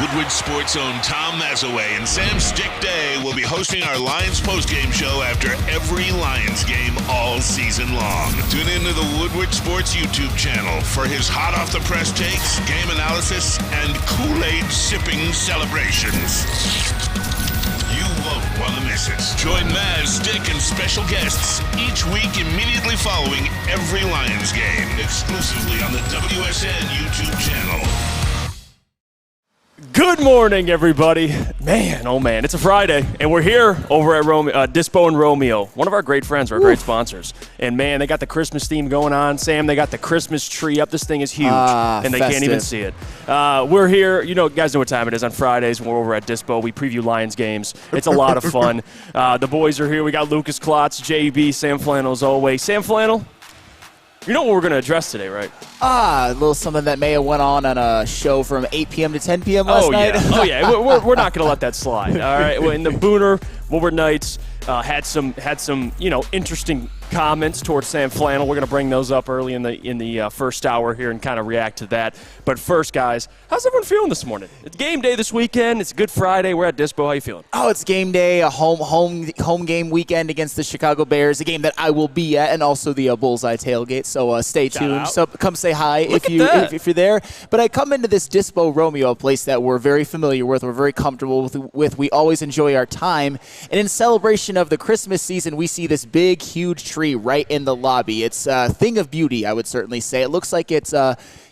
Woodward Sports' own Tom Mazaway and Sam Stick Day will be hosting our Lions postgame show after every Lions game all season long. Tune into the Woodward Sports YouTube channel for his hot-off-the-press takes, game analysis, and Kool-Aid sipping celebrations. You won't want to miss it. Join Maz, Stick, and special guests each week immediately following every Lions game, exclusively on the WSN YouTube channel. Good morning, everybody. Man, oh man, it's a Friday, and we're here over at Dispo and Romeo, one of our great friends, our great sponsors. And man, they got the Christmas theme going on. Sam, they got the Christmas tree up. This thing is huge, and they can't even see it. We're here. You guys know what time it is on Fridays when we're over at Dispo. We preview Lions games. It's a lot of fun. The boys are here. We got Lucas Klotz, JB, Sam Flannel as always. Sam Flannel, you know what we're going to address today, right? A little something that may have went on a show from 8 p.m. to 10 p.m. last night. Oh, yeah. We're not going to let that slide, all right? In the Booner, Woodward Knights had some interesting comments towards Sam Flannel. We're going to bring those up early in the first hour here and kind of react to that. But first, guys, how's everyone feeling this morning? It's game day this weekend. It's Good Friday. We're at Dispo. How you feeling? Oh, it's game day, a home game weekend against the Chicago Bears, a game that I will be at, and also the Bullseye tailgate. So stay tuned. So come say hi if you're there. But I come into this Dispo Romeo, a place that we're very familiar with, we're very comfortable with. We always enjoy our time. And in celebration of the Christmas season, we see this big, huge tree right in the lobby. It's a thing of beauty, I would certainly say. It looks like it's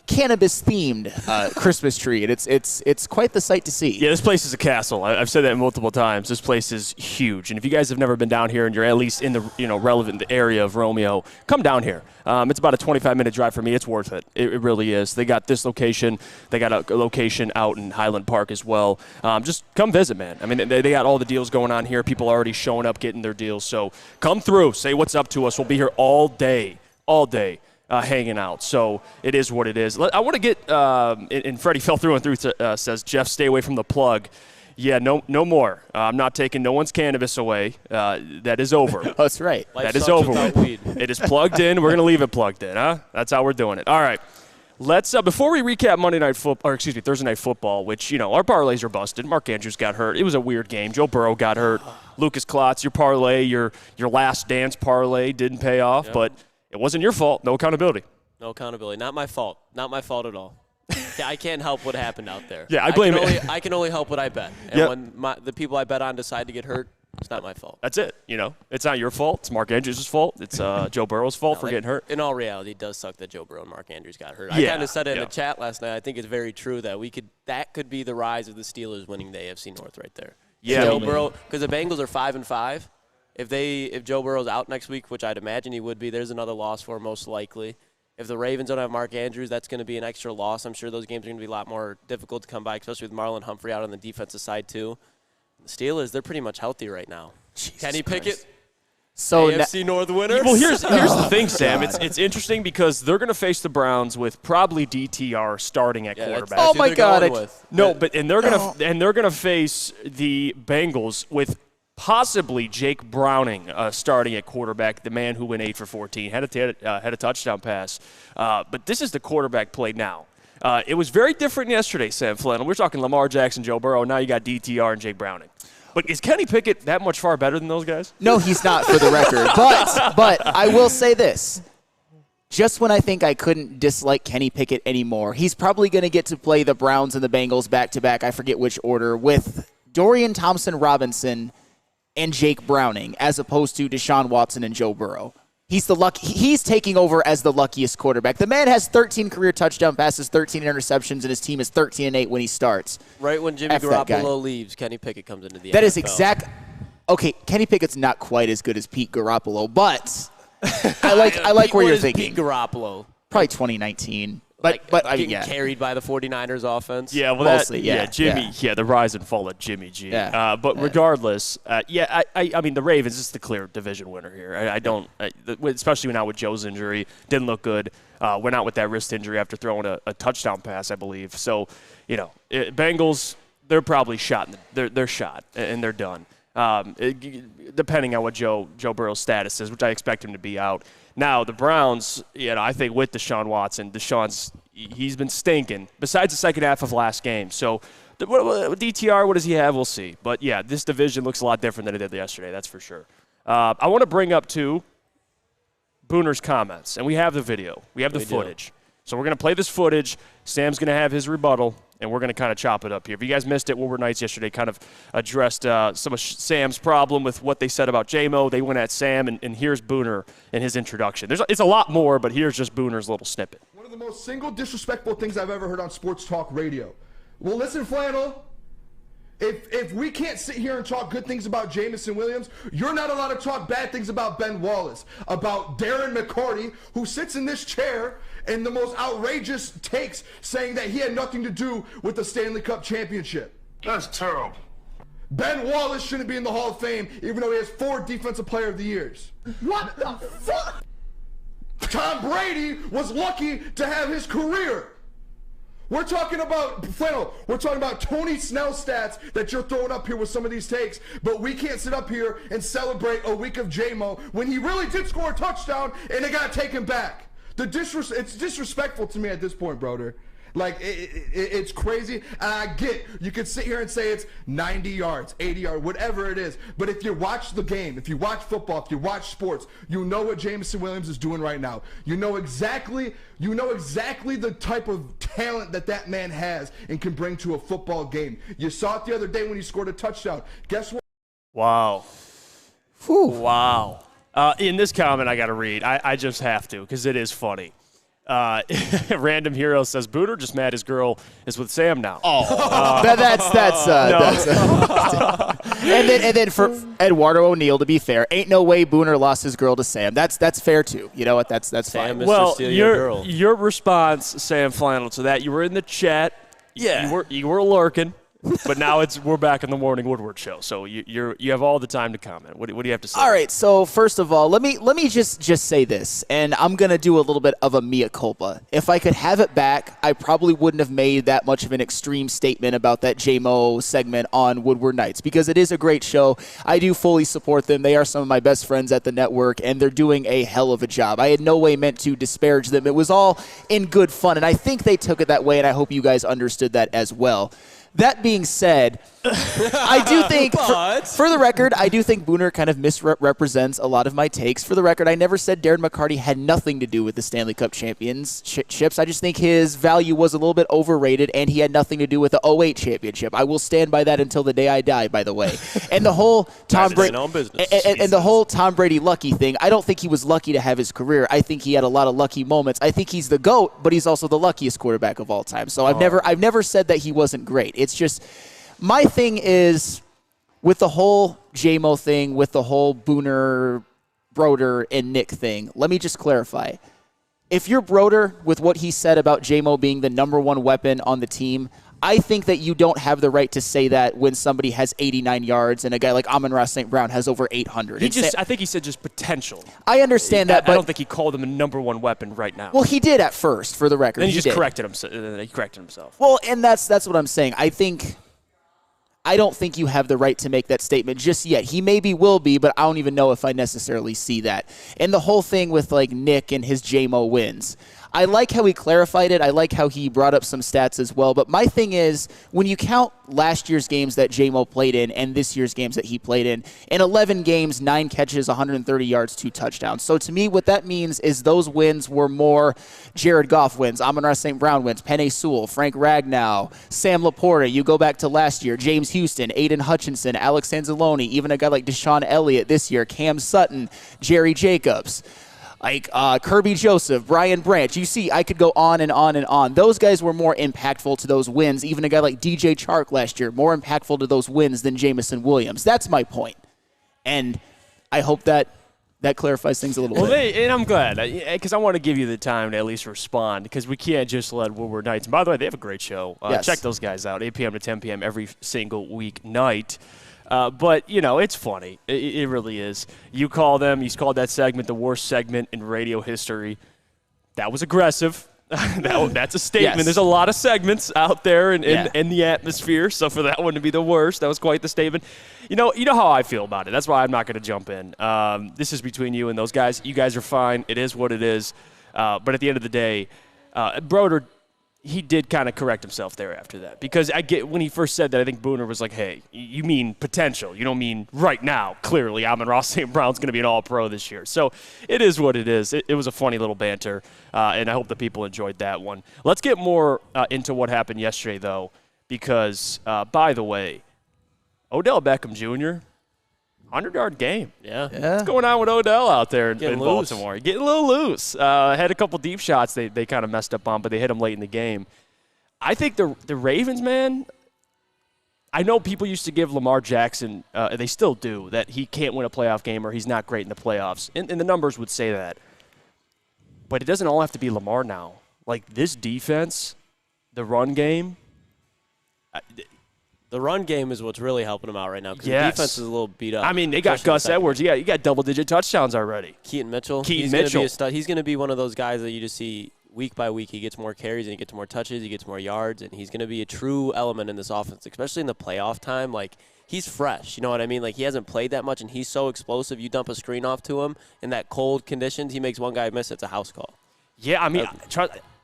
cannabis-themed Christmas tree, and it's quite the sight to see. Yeah, this place is a castle. I've said that multiple times. This place is huge, and if you guys have never been down here and you're at least in the relevant area of Romeo, come down here. It's about a 25-minute drive for me. It's worth it. It really is. They got this location. They got a location out in Highland Park as well. Just come visit, man. I mean, they got all the deals going on here. People are already showing up, getting their deals. So come through. Say what's up to us. We'll be here all day. Hanging out. So it is what it is. I want to get, and Freddie fell through and through, says, Jeff, stay away from the plug. Yeah, no more. I'm not taking no one's cannabis away. That is over. That's right. That is over with. It is plugged in. We're going to leave it plugged in, huh? That's how we're doing it. All right. Let's before we recap Thursday Night Football, which, our parlays are busted. Mark Andrews got hurt. It was a weird game. Joe Burrow got hurt. Lucas Klotz, your parlay, your last dance parlay didn't pay off, but it wasn't your fault. No accountability. No accountability. Not my fault. Not my fault at all. I can't help what happened out there. Yeah, I blame it. I can only help what I bet. And when the people I bet on decide to get hurt, it's not my fault. That's it. It's not your fault. It's Mark Andrews' fault. It's Joe Burrow's fault for getting hurt. In all reality, it does suck that Joe Burrow and Mark Andrews got hurt. I kind of said it in the chat last night. I think it's very true that could be the rise of the Steelers winning the AFC North right there. Yeah, Joe Burrow, because the Bengals are 5-5. If Joe Burrow's out next week, which I'd imagine he would be, there's another loss for him most likely. If the Ravens don't have Mark Andrews, that's going to be an extra loss. I'm sure those games are going to be a lot more difficult to come by, especially with Marlon Humphrey out on the defensive side too. The Steelers, they're pretty much healthy right now. Kenny Pickett, AFC North winner. Well, here's the thing, Sam. It's interesting because they're going to face the Browns with probably DTR starting at quarterback. Oh my God! They're going to face the Bengals with possibly Jake Browning starting at quarterback, the man who went 8 for 14, had a touchdown pass. But this is the quarterback play now. It was very different yesterday, Sam Flannel. We're talking Lamar Jackson, Joe Burrow. Now you got DTR and Jake Browning. But is Kenny Pickett that much far better than those guys? No, he's not, for the record. But I will say this. Just when I think I couldn't dislike Kenny Pickett anymore, he's probably going to get to play the Browns and the Bengals back-to-back, I forget which order, with Dorian Thompson-Robinson and Jake Browning, as opposed to Deshaun Watson and Joe Burrow. He's taking over as the luckiest quarterback. The man has 13 career touchdown passes, 13 interceptions, and his team is 13-8 when he starts. Right when Jimmy Garoppolo leaves, Kenny Pickett comes into the NFL. That is exact. Okay, Kenny Pickett's not quite as good as Pete Garoppolo, but I like where you're thinking. Pete Garoppolo? Probably 2019. But I mean, carried by the 49ers offense. Yeah, well, mostly, Jimmy. Yeah, the rise and fall of Jimmy G. Yeah. But regardless, I mean, the Ravens is the clear division winner here. Especially now with Joe's injury, didn't look good. Went out with that wrist injury after throwing a touchdown pass, I believe. So, Bengals, they're probably shot. They're shot and they're done. Depending on what Joe Burrow's status is, which I expect him to be out. Now, the Browns, I think with Deshaun Watson, he's been stinking, besides the second half of last game. So DTR, what does he have? We'll see. But, yeah, this division looks a lot different than it did yesterday, that's for sure. I want to bring up, too, Booner's comments. And we have the video. We have the footage. So we're going to play this footage. Sam's going to have his rebuttal, and we're going to kind of chop it up here. If you guys missed it, Woodward Knights yesterday kind of addressed some of Sam's problem with what they said about J-Mo. They went at Sam, and here's Booner in his introduction. It's a lot more, but here's just Booner's little snippet. One of the most single disrespectful things I've ever heard on sports talk radio. Well, listen, Flannel. If we can't sit here and talk good things about Jamison Williams, you're not allowed to talk bad things about Ben Wallace, about Darren McCarty, who sits in this chair and the most outrageous takes saying that he had nothing to do with the Stanley Cup championship. That's terrible. Ben Wallace shouldn't be in the Hall of Fame, even though he has 4 Defensive Player of the Years. What the fuck? Tom Brady was lucky to have his career. We're talking about, Flannel, we're talking about Tony Snell stats that you're throwing up here with some of these takes, but we can't sit up here and celebrate a week of J-Mo when he really did score a touchdown and it got taken back. It's disrespectful to me at this point, brother. Like, it's crazy, and I get, you could sit here and say it's 90 yards, 80 yards, whatever it is, but if you watch the game, if you watch football, if you watch sports, you know what Jamison Williams is doing right now. You know exactly the type of talent that man has and can bring to a football game. You saw it the other day when he scored a touchdown. Guess what? Wow. Whew. Wow. In this comment, I got to read. I just have to because it is funny. Random Hero says, Booter just mad his girl is with Sam now. Oh, and then for Eduardo O'Neill, to be fair, ain't no way Booner lost his girl to Sam. That's fair too. You know what? That's Sam, fine. Mr. Well, Steal your girl. your response, Sam Flannel, to that, you were in the chat. Yeah. You were lurking. But now we're back in the Morning Woodward show, so you have all the time to comment. What do you have to say? All right, so first of all, let me just say this, and I'm gonna do a little bit of a mea culpa. If I could have it back, I probably wouldn't have made that much of an extreme statement about that JMO segment on Woodward Nights because it is a great show. I do fully support them. They are some of my best friends at the network, and they're doing a hell of a job. I had no way meant to disparage them. It was all in good fun, and I think they took it that way, and I hope you guys understood that as well. That being said, I do think, for the record, I do think Booner kind of misrepresents a lot of my takes. For the record, I never said Darren McCarty had nothing to do with the Stanley Cup championships. I just think his value was a little bit overrated, and he had nothing to do with the 08 championship. I will stand by that until the day I die, by the way. And the whole Tom Brady and the whole Tom Brady lucky thing, I don't think he was lucky to have his career. I think he had a lot of lucky moments. I think he's the GOAT, but he's also the luckiest quarterback of all time. So I've never said that he wasn't great. It's just my thing is with the whole JMO thing, with the whole Booner, Broder, and Nick thing. Let me just clarify. If you're Broder with what he said about JMO being the #1 weapon on the team, I think that you don't have the right to say that when somebody has 89 yards and a guy like Amon-Ra St. Brown has over 800. I think he said just potential. I understand that, but I don't think he called him a #1 weapon right now. Well, he did at first, for the record. Then he just did. corrected himself. Well, and that's what I'm saying. I don't think you have the right to make that statement just yet. He maybe will be, but I don't even know if I necessarily see that. And the whole thing with like Nick and his JMO wins. I like how he clarified it. I like how he brought up some stats as well. But my thing is, when you count last year's games that JMO played in and this year's games that he played in 11 games, 9 catches, 130 yards, 2 touchdowns. So to me, what that means is those wins were more Jared Goff wins, Amon-Ra St. Brown wins, Penei Sewell, Frank Ragnow, Sam Laporta. You go back to last year, James Houston, Aiden Hutchinson, Alex Anzalone, even a guy like Deshaun Elliott this year, Cam Sutton, Jerry Jacobs. Like Kirby Joseph, Brian Branch. You see, I could go on and on and on. Those guys were more impactful to those wins. Even a guy like DJ Chark last year, more impactful to those wins than Jamison Williams. That's my point. And I hope that clarifies things a little bit. And I'm glad, because I want to give you the time to at least respond, because we can't just let Woodward Nights. And by the way, they have a great show. Yes. Check those guys out, 8 p.m. to 10 p.m. every single week night. But, it's funny. It really is. You called that segment the worst segment in radio history. That was aggressive. That's a statement. Yes. There's a lot of segments out there in the atmosphere. So for that one to be the worst, that was quite the statement. You know how I feel about it. That's why I'm not going to jump in. This is between you and those guys. You guys are fine. It is what it is. But at the end of the day, Broder, he did kind of correct himself there after that, because I get when he first said that, I think Booner was like, hey, you mean potential. You don't mean right now. Clearly, Amon-Ra St. Brown's going to be an all-pro this year. So it is what it is. It was a funny little banter, and I hope the people enjoyed that one. Let's get more into what happened yesterday, though, because, by the way, Odell Beckham Jr., 100-yard game. Yeah. What's going on with Odell out there in Getting Baltimore? Getting a little loose. Had a couple deep shots they kind of messed up on, but they hit him late in the game. I think the Ravens, man, I know people used to give Lamar Jackson, they still do, that he can't win a playoff game or he's not great in the playoffs. And the numbers would say that. But it doesn't all have to be Lamar now. Like, this defense, the run game, the run game is what's really helping them out right now because yes. the defense is a little beat up. I mean, they got Gus Edwards. You got double-digit touchdowns already. Keaton Mitchell. He's going to be one of those guys that you just see week by week. He gets more carries and he gets more touches. He gets more yards, and he's going to be a true element in this offense, especially in the playoff time. Like, he's fresh. You know what I mean? Like, he hasn't played that much, and he's so explosive. You dump a screen off to him in that cold conditions, he makes one guy miss. It's a house call. Yeah, I mean,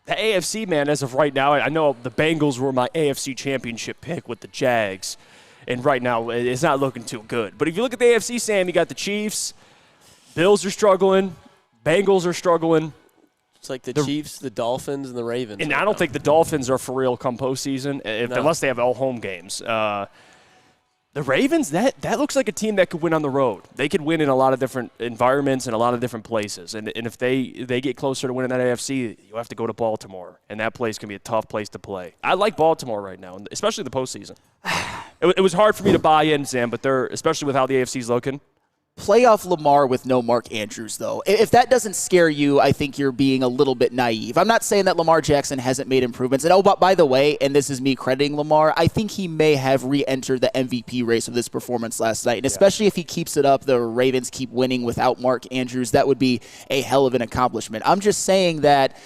the AFC, man, as of right now, I know the Bengals were my AFC championship pick with the Jags. And right now, it's not looking too good. But if you look at the AFC, Sam, you got the Chiefs. Bills are struggling. Bengals are struggling. It's like the Chiefs, the Dolphins, and the Ravens. And I don't think the Dolphins are for real come postseason, unless they have all home games. The Ravens, that looks like a team that could win on the road. They could win in a lot of different environments and a lot of different places. And if they get closer to winning that AFC, you have to go to Baltimore. And that place can be a tough place to play. I like Baltimore right now, especially the postseason. It was hard for me to buy in, Sam, but especially with how the AFC's looking. Playoff Lamar with no Mark Andrews, though. If that doesn't scare you, I think you're being a little bit naive. I'm not saying that Lamar Jackson hasn't made improvements. And by the way, and this is me crediting Lamar, I think he may have re-entered the MVP race of this performance last night. And especially if he keeps it up, the Ravens keep winning without Mark Andrews, that would be a hell of an accomplishment. I'm just saying that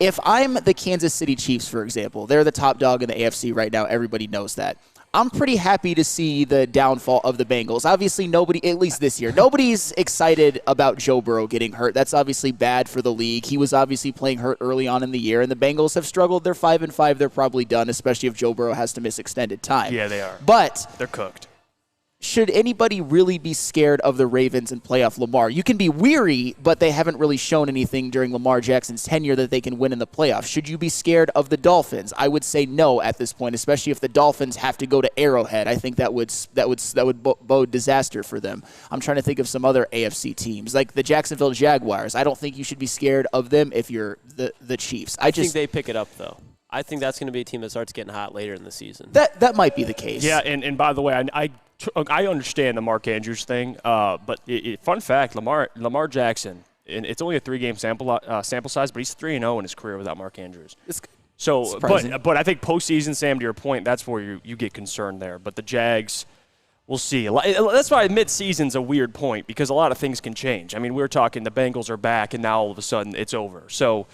if I'm the Kansas City Chiefs, for example, they're the top dog in the AFC right now. Everybody knows that. I'm pretty happy to see the downfall of the Bengals. Obviously, nobody, at least this year, nobody's excited about Joe Burrow getting hurt. That's obviously bad for the league. He was obviously playing hurt early on in the year, and the Bengals have struggled. They're 5-5. They're probably done, especially if Joe Burrow has to miss extended time. Yeah, they are. But they're cooked. Should anybody really be scared of the Ravens and playoff Lamar? You can be weary, but they haven't really shown anything during Lamar Jackson's tenure that they can win in the playoffs. Should you be scared of the Dolphins? I would say no at this point, especially if the Dolphins have to go to Arrowhead. I think that would bode disaster for them. I'm trying to think of some other AFC teams, like the Jacksonville Jaguars. I don't think you should be scared of them if you're the Chiefs. I think they pick it up, though. I think that's going to be a team that starts getting hot later in the season. That might be the case. Yeah, and by the way, I understand the Mark Andrews thing, but fun fact, Lamar Jackson, and it's only a 3-game sample size, but he's 3-0 in his career without Mark Andrews. But I think postseason, Sam, to your point, that's where you get concerned there. But the Jags, we'll see. That's why mid-season's a weird point, because a lot of things can change. I mean, we were talking the Bengals are back, and now all of a sudden it's over. So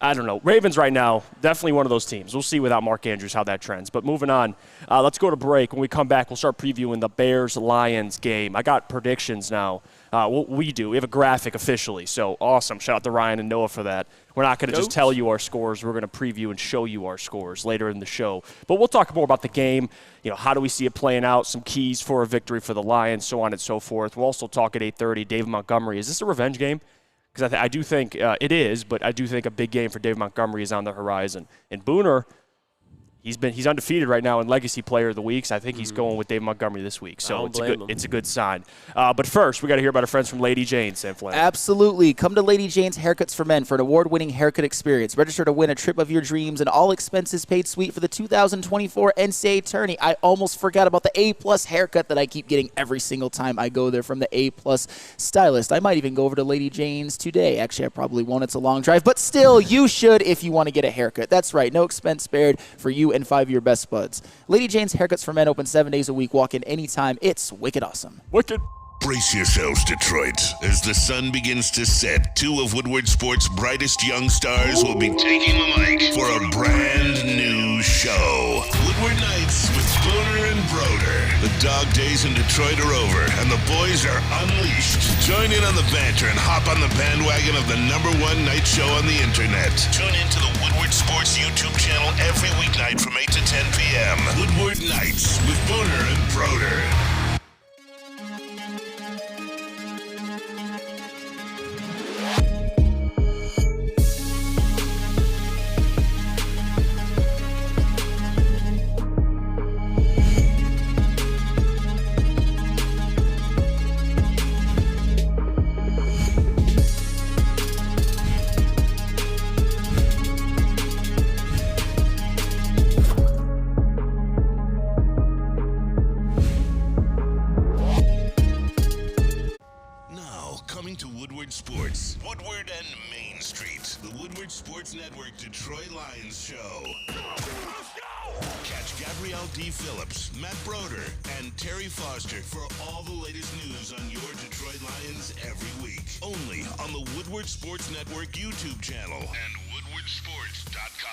I don't know. Ravens right now, definitely one of those teams. We'll see without Mark Andrews how that trends. But moving on, let's go to break. When we come back, we'll start previewing the Bears-Lions game. I got predictions now. We do. We have a graphic officially, so awesome. Shout out to Ryan and Noah for that. We're not going to just tell you our scores. We're going to preview and show you our scores later in the show. But we'll talk more about the game. How do we see it playing out, some keys for a victory for the Lions, so on and so forth. We'll also talk at 8:30, David Montgomery. Is this a revenge game? Because I do think it is, but I do think a big game for David Montgomery is on the horizon. And Booner, he's undefeated right now in Legacy Player of the Week. So I think he's going with David Montgomery this week. So it's a good sign. But first, we got to hear about our friends from Lady Jane's, Sam Flannel. Absolutely. Come to Lady Jane's Haircuts for Men for an award-winning haircut experience. Register to win a trip of your dreams and all expenses paid suite for the 2024 NCAA Tourney. I almost forgot about the A-plus haircut that I keep getting every single time I go there from the A-plus stylist. I might even go over to Lady Jane's today. Actually, I probably won't. It's a long drive. But still, you should if you want to get a haircut. That's right. No expense spared for you and 5 of your best buds. Lady Jane's Haircuts for Men open 7 days a week. Walk in anytime. It's wicked awesome. Wicked. Brace yourselves, Detroit. As the sun begins to set, two of Woodward Sports' brightest young stars will be taking the mic for a brand new show. Woodward Nights with Spooner and Broder. The dog days in Detroit are over, and the boys are unleashed. Join in on the banter and hop on the bandwagon of the #1 night show on the internet. Tune in to the Woodward Sports YouTube channel every weeknight from 8 to 10 p.m. Woodward Nights with Spooner and Broder. Coming to Woodward Sports, Woodward and Main Street, the Woodward Sports Network Detroit Lions show. Catch Gabrielle D. Phillips, Matt Broder, and Terry Foster for all the latest news on your Detroit Lions every week. Only on the Woodward Sports Network YouTube channel and woodwardsports.com.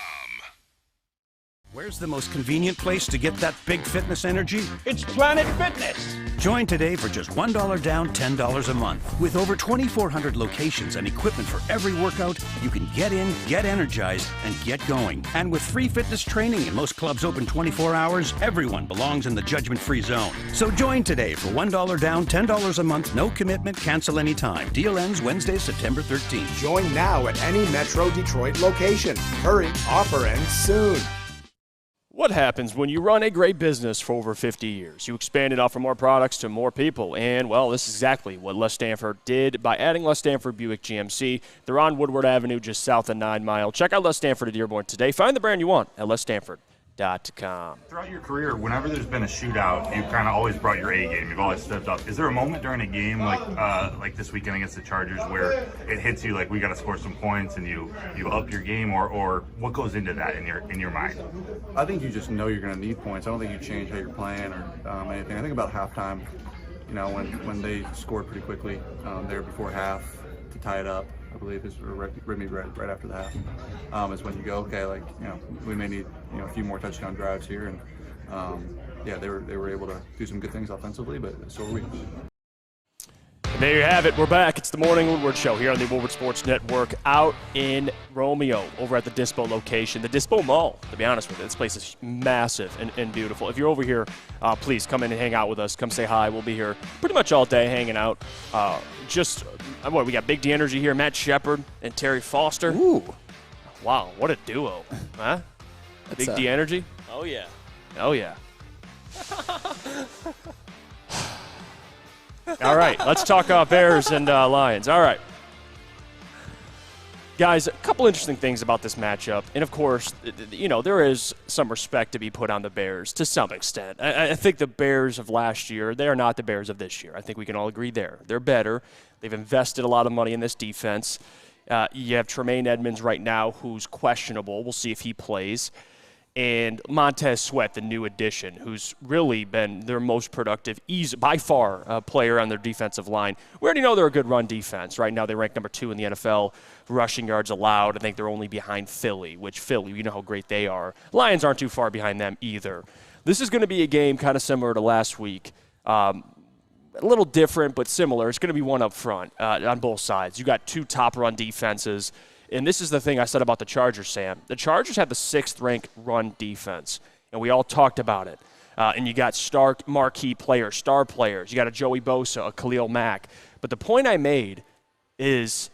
Where's the most convenient place to get that big fitness energy? It's Planet Fitness. Join today for just $1 down, $10 a month. With over 2,400 locations and equipment for every workout, you can get in, get energized, and get going. And with free fitness training and most clubs open 24 hours, everyone belongs in the judgment-free zone. So join today for $1 down, $10 a month, no commitment, cancel anytime. Deal ends Wednesday, September 13th. Join now at any Metro Detroit location. Hurry, offer ends soon. What happens when you run a great business for over 50 years? You expand and offer more products to more people. And, well, this is exactly what Les Stanford did by adding Les Stanford Buick GMC. They're on Woodward Avenue just south of 9 Mile. Check out Les Stanford at Dearborn today. Find the brand you want at lesstanford.com. Throughout your career, whenever there's been a shootout, you've kind of always brought your A game. You've always stepped up. Is there a moment during a game like this weekend against the Chargers where it hits you like we got to score some points and you up your game, or what goes into that in your mind? I think you just know you're going to need points. I don't think you change how you're playing or anything. I think about halftime, when they scored pretty quickly there before half to tie it up, I believe is right after the half, is when you go, okay, we may need a few more touchdown drives here, and they were able to do some good things offensively, but so are we. There you have it. We're back. It's the Morning Woodward Show here on the Woodward Sports Network out in Romeo over at the Dispo location, the Dispo Mall, to be honest with you. This place is massive and beautiful. If you're over here, please come in and hang out with us. Come say hi. We'll be here pretty much all day hanging out. We got Big D Energy here, Matt Shepard and Terry Foster. Ooh. Wow, what a duo. Huh? Big D Energy? Oh, yeah. Oh, yeah. All right, let's talk Bears and Lions. All right. Guys, a couple interesting things about this matchup. And, of course, there is some respect to be put on the Bears to some extent. I think the Bears of last year, they are not the Bears of this year. I think we can all agree there. They're better. They've invested a lot of money in this defense. You have Tremaine Edmonds right now who's questionable. We'll see if he plays. And Montez Sweat, the new addition, who's really been their most productive, by far, player on their defensive line. We already know they're a good run defense. Right now they rank number 2 in the NFL, rushing yards allowed. I think they're only behind Philly, you know how great they are. Lions aren't too far behind them either. This is going to be a game kind of similar to last week. A little different but similar. It's going to be one up front on both sides. You got two top run defenses. And this is the thing I said about the Chargers, Sam. The Chargers have the 6th-ranked run defense, and we all talked about it. And you got marquee players, star players. You got a Joey Bosa, a Khalil Mack. But the point I made is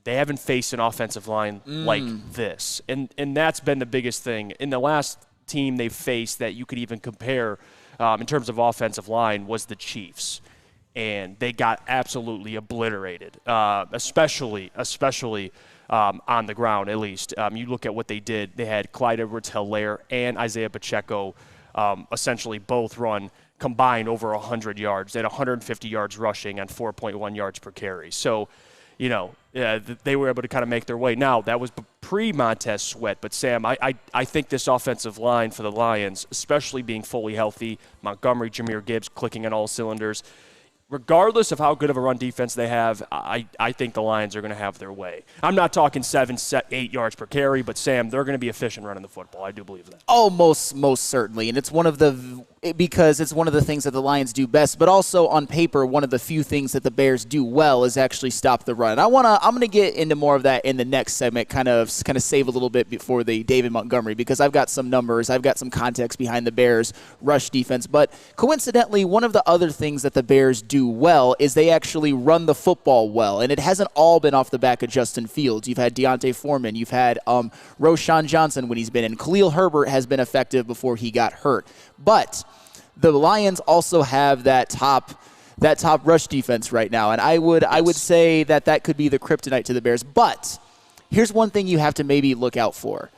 they haven't faced an offensive line like this. And that's been the biggest thing. In the last team they've faced that you could even compare in terms of offensive line was the Chiefs. And they got absolutely obliterated, especially on the ground, at least. You look at what they did. They had Clyde Edwards-Helaire and Isaiah Pacheco essentially both run combined over 100 yards. They had 150 yards rushing and 4.1 yards per carry. So, they were able to kind of make their way. Now, that was pre-Montez Sweat. But, Sam, I think this offensive line for the Lions, especially being fully healthy, Montgomery, Jahmyr Gibbs clicking on all cylinders, regardless of how good of a run defense they have, I think the Lions are going to have their way. I'm not talking 7-8 yards per carry, but Sam, they're going to be efficient running the football. I do believe that. Oh, most certainly, and it's one of the things that the Lions do best. But also on paper, one of the few things that the Bears do well is actually stop the run. I'm going to get into more of that in the next segment. Kind of save a little bit before the David Montgomery, because I've got some numbers, I've got some context behind the Bears' rush defense. But coincidentally, one of the other things that the Bears do well is they actually run the football well, and it hasn't all been off the back of Justin Fields. You've had Deontay Foreman, you've had Roshan Johnson when he's been in. Khalil Herbert has been effective before he got hurt, but the Lions also have that top rush defense right now, and I would say that could be the kryptonite to the Bears. But here's one thing you have to maybe look out for.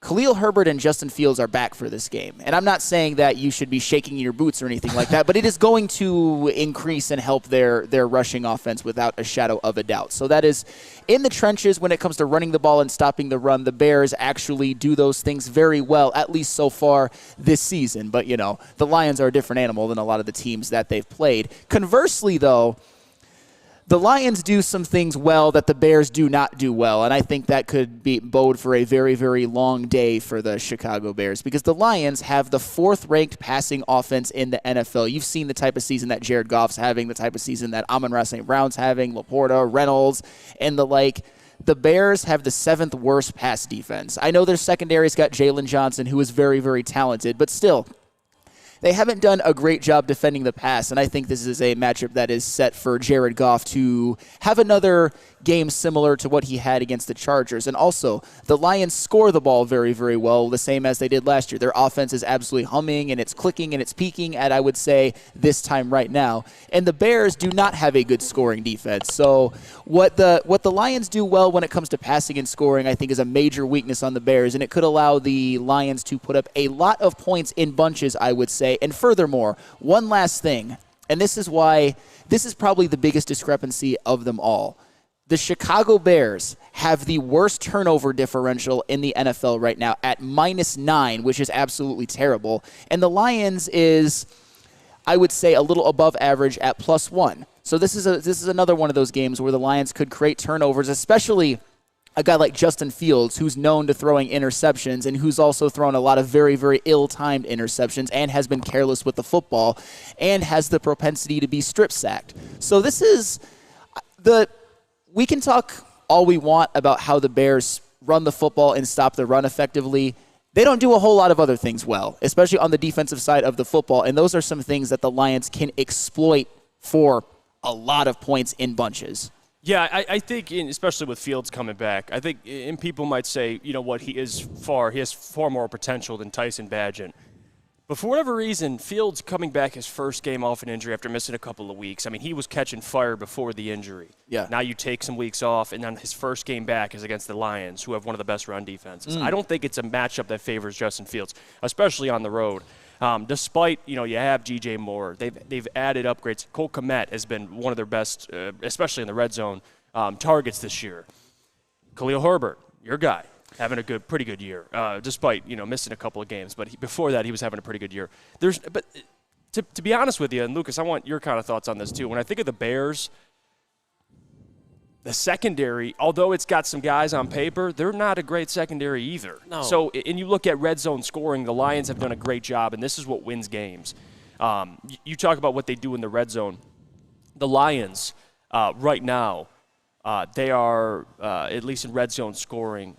Khalil Herbert and Justin Fields are back for this game. And I'm not saying that you should be shaking your boots or anything like that, but it is going to increase and help their rushing offense without a shadow of a doubt. So that is in the trenches when it comes to running the ball and stopping the run. The Bears actually do those things very well, at least so far this season. But, the Lions are a different animal than a lot of the teams that they've played. Conversely, though, the Lions do some things well that the Bears do not do well, and I think that could bode for a very, very long day for the Chicago Bears, because the Lions have the 4th-ranked passing offense in the NFL. You've seen the type of season that Jared Goff's having, the type of season that Amon-Ra St. Brown's having, Laporta, Reynolds, and the like. The Bears have the 7th worst pass defense. I know their secondary's got Jalen Johnson, who is very, very talented, but still, they haven't done a great job defending the pass, and I think this is a matchup that is set for Jared Goff to have another game similar to what he had against the Chargers. And also, the Lions score the ball very, very well, the same as they did last year. Their offense is absolutely humming, and it's clicking, and it's peaking at, I would say, this time right now. And the Bears do not have a good scoring defense. So what the Lions do well when it comes to passing and scoring, I think, is a major weakness on the Bears, and it could allow the Lions to put up a lot of points in bunches, I would say. And furthermore, one last thing, and this is probably the biggest discrepancy of them all. The Chicago Bears have the worst turnover differential in the NFL right now at -9, which is absolutely terrible. And the Lions is, I would say, a little above average at +1. So this is another one of those games where the Lions could create turnovers, especially a guy like Justin Fields, who's known to throwing interceptions and who's also thrown a lot of very, very ill-timed interceptions and has been careless with the football and has the propensity to be strip-sacked. So this is we can talk all we want about how the Bears run the football and stop the run effectively. They don't do a whole lot of other things well, especially on the defensive side of the football, and those are some things that the Lions can exploit for a lot of points in bunches. Yeah, I think, especially with Fields coming back, I think, and people might say, he has far more potential than Tyson Bagent. But for whatever reason, Fields coming back his first game off an injury after missing a couple of weeks. I mean, he was catching fire before the injury. Yeah. Now you take some weeks off, and then his first game back is against the Lions, who have one of the best run defenses. I don't think it's a matchup that favors Justin Fields, especially on the road. Despite, you have G.J. Moore, they've added upgrades. Cole Kmet has been one of their best, especially in the red zone, targets this year. Khalil Herbert, your guy, having a pretty good year, despite missing a couple of games. But before that, he was having a pretty good year. But to be honest with you, and Lucas, I want your kind of thoughts on this too. When I think of the Bears, the secondary, although it's got some guys on paper, they're not a great secondary either. No. So, and you look at red zone scoring, the Lions have done a great job, and this is what wins games. You talk about what they do in the red zone. The Lions, right now, they are, at least in red zone scoring,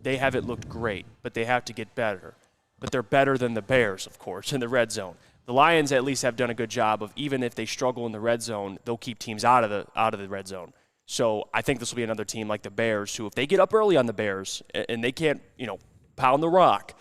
they haven't looked great, but they have to get better. But they're better than the Bears, of course, in the red zone. The Lions at least have done a good job of, even if they struggle in the red zone, they'll keep teams out of the red zone. So I think this will be another team like the Bears who, if they get up early on the Bears and they can't, pound the rock,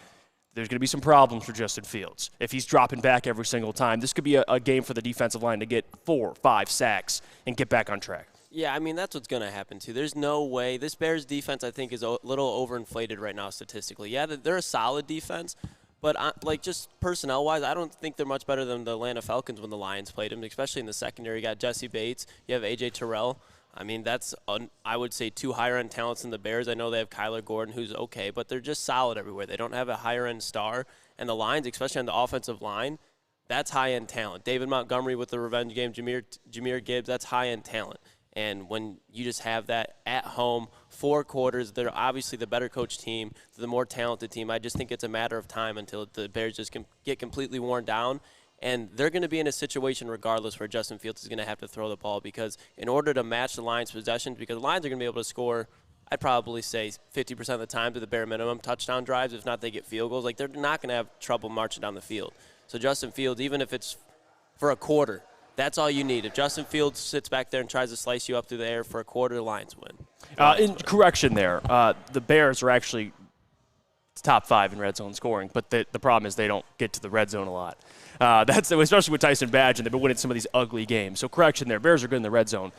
there's going to be some problems for Justin Fields. If he's dropping back every single time, this could be a game for the defensive line to get 4, 5 sacks and get back on track. Yeah, I mean, that's what's going to happen, too. There's no way. This Bears defense, I think, is a little overinflated right now statistically. Yeah, they're a solid defense, but just personnel-wise, I don't think they're much better than the Atlanta Falcons when the Lions played them, especially in the secondary. You got Jesse Bates. You have A.J. Terrell. I mean, that's, I would say, 2 higher-end talents than the Bears. I know they have Kyler Gordon, who's okay, but they're just solid everywhere. They don't have a higher-end star. And the Lions, especially on the offensive line, That's high-end talent. David Montgomery with the revenge game, Jahmyr Gibbs, that's high-end talent. And when you just have that at home, 4 quarters, they're obviously the better coach team, the more talented team. I just think it's a matter of time until the Bears just get completely worn down. And they're going to be in a situation regardless where Justin Fields is going to have to throw the ball, because in order to match the Lions' possessions, because the Lions are going to be able to score, I'd probably say 50% of the time to the bare minimum, touchdown drives. If not, they get field goals. Like, they're not going to have trouble marching down the field. So Justin Fields, even if it's for a quarter, that's all you need. If Justin Fields sits back there and tries to slice you up through the air for a quarter, the Lions win. In correction there, the Bears are actually top 5 in red zone scoring, but the problem is they don't get to the red zone a lot. That's especially with Tyson Badge, and they've been winning some of these ugly games. So correction there, Bears are good in the red zone,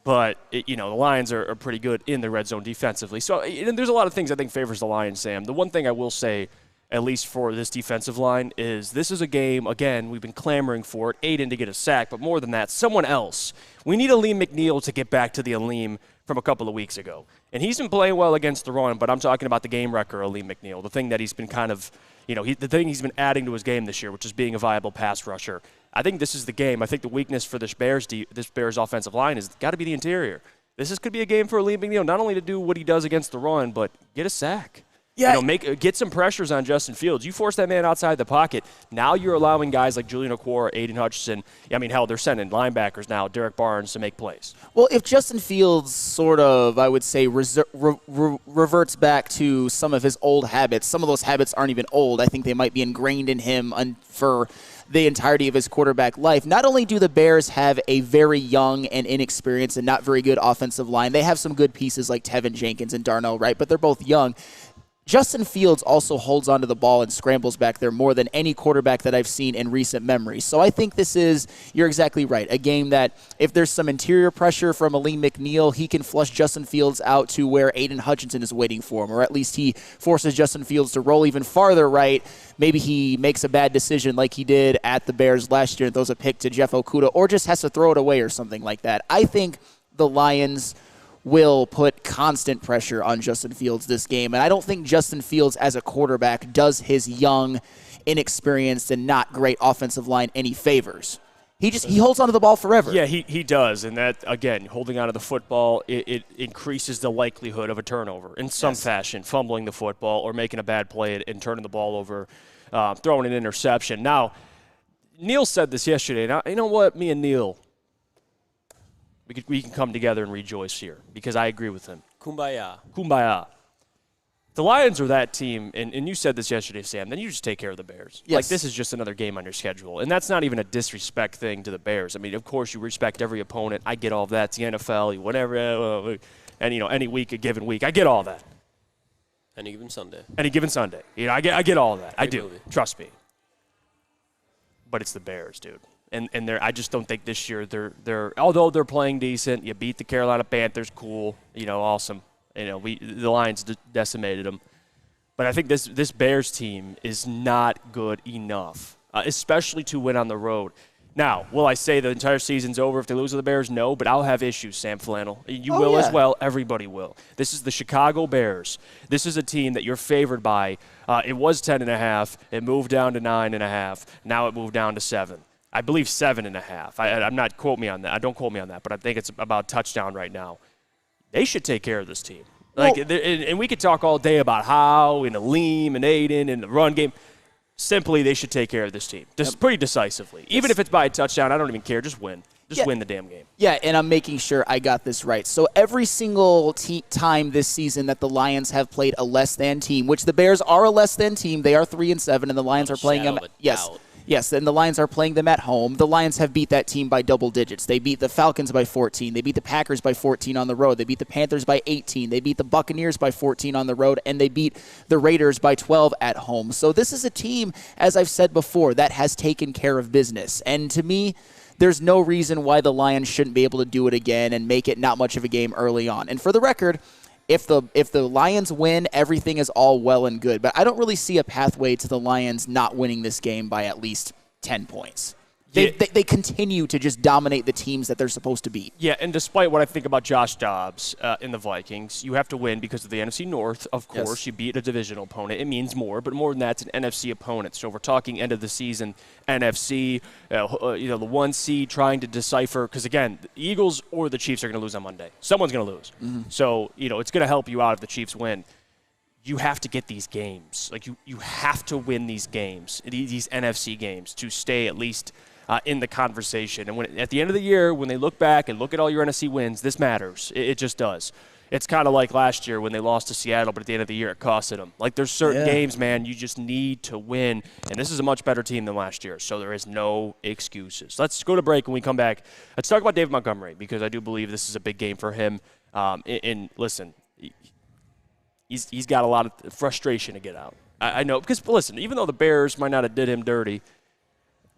but the Lions are pretty good in the red zone defensively. So there's a lot of things I think favors the Lions, Sam. The one thing I will say, at least for this defensive line, is this is a game, again, we've been clamoring for it, Aiden to get a sack, but more than that, someone else. We need Aleem McNeil to get back to the Aleem from a couple of weeks ago. And he's been playing well against the run, but I'm talking about the game wrecker, Aleem McNeil, the thing that he's been kind of, the thing he's been adding to his game this year, which is being a viable pass rusher. I think this is the game. I think the weakness for this Bears offensive line has got to be the interior. This could be a game for Aleem McNeil, not only to do what he does against the run, but get a sack. Yeah, get some pressures on Justin Fields. You force that man outside the pocket. Now you're allowing guys like Julian Okwara, Aiden Hutchinson. Hell, they're sending linebackers now, Derek Barnes, to make plays. Well, if Justin Fields sort of, I would say, reverts back to some of his old habits, some of those habits aren't even old. I think they might be ingrained in him for the entirety of his quarterback life. Not only do the Bears have a very young and inexperienced and not very good offensive line, they have some good pieces like Tevin Jenkins and Darnell Wright, but they're both young. Justin Fields also holds onto the ball and scrambles back there more than any quarterback that I've seen in recent memory. So I think this is, you're exactly right, a game that if there's some interior pressure from Aleem McNeil, he can flush Justin Fields out to where Aiden Hutchinson is waiting for him, or at least he forces Justin Fields to roll even farther right. Maybe he makes a bad decision like he did at the Bears last year and throws a pick to Jeff Okudah, or just has to throw it away or something like that. I think the Lions will put constant pressure on Justin Fields this game. And I don't think Justin Fields as a quarterback does his young, inexperienced, and not great offensive line any favors. He holds onto the ball forever. Yeah, he does. And that, again, holding onto the football, it increases the likelihood of a turnover in some fashion, fumbling the football or making a bad play and turning the ball over, throwing an interception. Now, Neil said this yesterday. Now, you know what? Me and Neil, we can come together and rejoice here because I agree with him. Kumbaya. The Lions are that team, and you said this yesterday, Sam, then you just take care of the Bears. Yes. Like, this is just another game on your schedule. And that's not even a disrespect thing to the Bears. I mean, of course, you respect every opponent. I get all of that. It's the NFL, whatever, and, any week, a given week. I get all that. Any given Sunday. I get all of that. I do. Trust me. But it's the Bears, dude. And I just don't think this year they're although they're playing decent. You beat the Carolina Panthers, cool, awesome. The Lions decimated them, but I think this Bears team is not good enough, especially to win on the road. Now, will I say the entire season's over if they lose to the Bears? No, but I'll have issues, Sam Flannel. You will as well. Everybody will. This is the Chicago Bears. This is a team that you're favored by. It was 10.5. It moved down to 9.5. Now it moved down to 7. I believe 7.5. I'm not quote me on that. Don't quote me on that, but I think it's about touchdown right now. They should take care of this team. And we could talk all day about how and Aleem and Aiden and the run game. Simply, they should take care of this team. Just pretty decisively. Even if it's by a touchdown, I don't even care. Just win. Win the damn game. Yeah, and I'm making sure I got this right. So every single time this season that the Lions have played a less than team, which the Bears are a less than team, they are 3-7, and the Lions are playing them. Yes, and the Lions are playing them at home. The Lions have beat that team by double digits. They beat the Falcons by 14. They beat the Packers by 14 on the road. They beat the Panthers by 18. They beat the Buccaneers by 14 on the road, and they beat the Raiders by 12 at home. So this is a team, as I've said before, that has taken care of business. And to me, there's no reason why the Lions shouldn't be able to do it again and make it not much of a game early on. And for the record, if the Lions win, everything is all well and good. But I don't really see a pathway to the Lions not winning this game by at least 10 points. They continue to just dominate the teams that they're supposed to beat. Yeah, and despite what I think about Josh Dobbs in the Vikings, you have to win because of the NFC North, of course. Yes. You beat a divisional opponent. It means more, but more than that, it's an NFC opponent. So we're talking end of the season NFC, the 1 seed trying to decipher, because, again, the Eagles or the Chiefs are going to lose on Monday. Someone's going to lose. Mm-hmm. So, it's going to help you out if the Chiefs win. You have to get these games. Like, you have to win these games, these NFC games, to stay at least in the conversation. And at the end of the year, when they look back and look at all your NFC wins, this matters. It just does. It's kind of like last year when they lost to Seattle, but at the end of the year it costed them. Like, there's certain games, man, you just need to win. And this is a much better team than last year, so there is no excuses. Let's go to break. When we come back, let's talk about David Montgomery, because I do believe this is a big game for him. And listen, he's got a lot of frustration to get out. I know, because, listen, even though the Bears might not have did him dirty,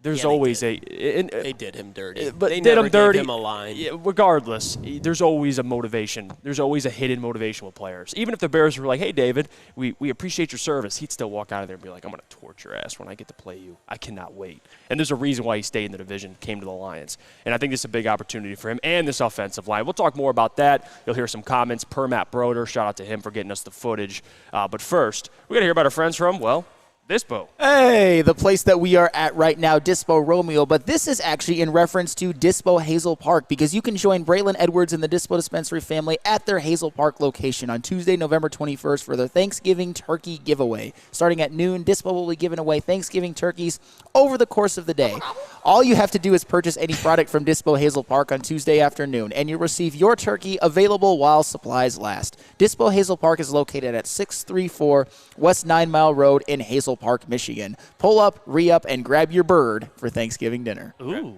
there's always they did him dirty. But they did never him dirty. Gave him a line. Yeah, regardless, there's always a motivation. There's always a hidden motivation with players. Even if the Bears were like, hey, David, we appreciate your service, he'd still walk out of there and be like, I'm going to torch your ass when I get to play you. I cannot wait. And there's a reason why he stayed in the division, came to the Lions. And I think this is a big opportunity for him and this offensive line. We'll talk more about that. You'll hear some comments per Matt Broder. Shout out to him for getting us the footage. But first, we're going to hear about our friends from, Dispo. Hey, the place that we are at right now, Dispo Romeo, but this is actually in reference to Dispo Hazel Park, because you can join Braylon Edwards and the Dispo Dispensary family at their Hazel Park location on Tuesday, November 21st for their Thanksgiving turkey giveaway. Starting at noon, Dispo will be giving away Thanksgiving turkeys over the course of the day. All you have to do is purchase any product from Dispo Hazel Park on Tuesday afternoon, and you'll receive your turkey available while supplies last. Dispo Hazel Park is located at 634 West 9 Mile Road in Hazel Park, Michigan. Pull up, re-up, and grab your bird for Thanksgiving dinner. Ooh.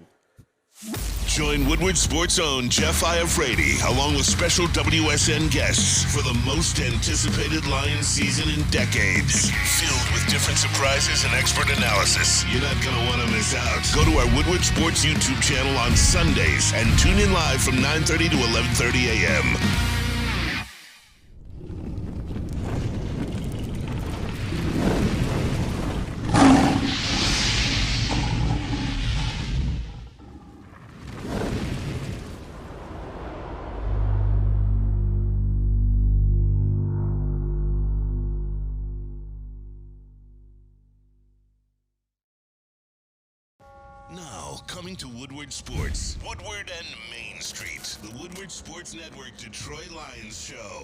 Join Woodward Sports' own Jeff Iafrate, along with special WSN guests, for the most anticipated Lions season in decades. Filled with different surprises and expert analysis. You're not going to want to miss out. Go to our Woodward Sports YouTube channel on Sundays and tune in live from 9:30 to 11:30 a.m. Now, coming to Woodward Sports, Woodward and Main Street, the Woodward Sports Network Detroit Lions show.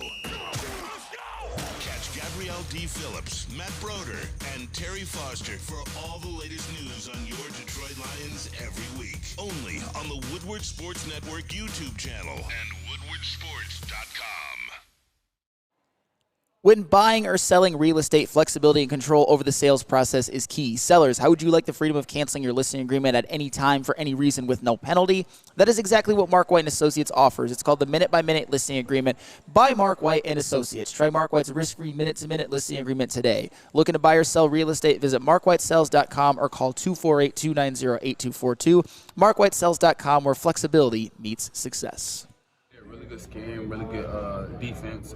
Catch Gabrielle D. Phillips, Matt Broder, and Terry Foster for all the latest news on your Detroit Lions every week. Only on the Woodward Sports Network YouTube channel and woodwardsports.com. When buying or selling real estate, flexibility and control over the sales process is key. Sellers, how would you like the freedom of canceling your listing agreement at any time for any reason with no penalty? That is exactly what Mark White & Associates offers. It's called the Minute-by-Minute Listing Agreement by Mark White & Associates. Try Mark White's risk-free minute-to-minute listing agreement today. Looking to buy or sell real estate? Visit markwhitesells.com or call 248-290-8242. markwhitesells.com, where flexibility meets success. Yeah, really good scheme, really good defense.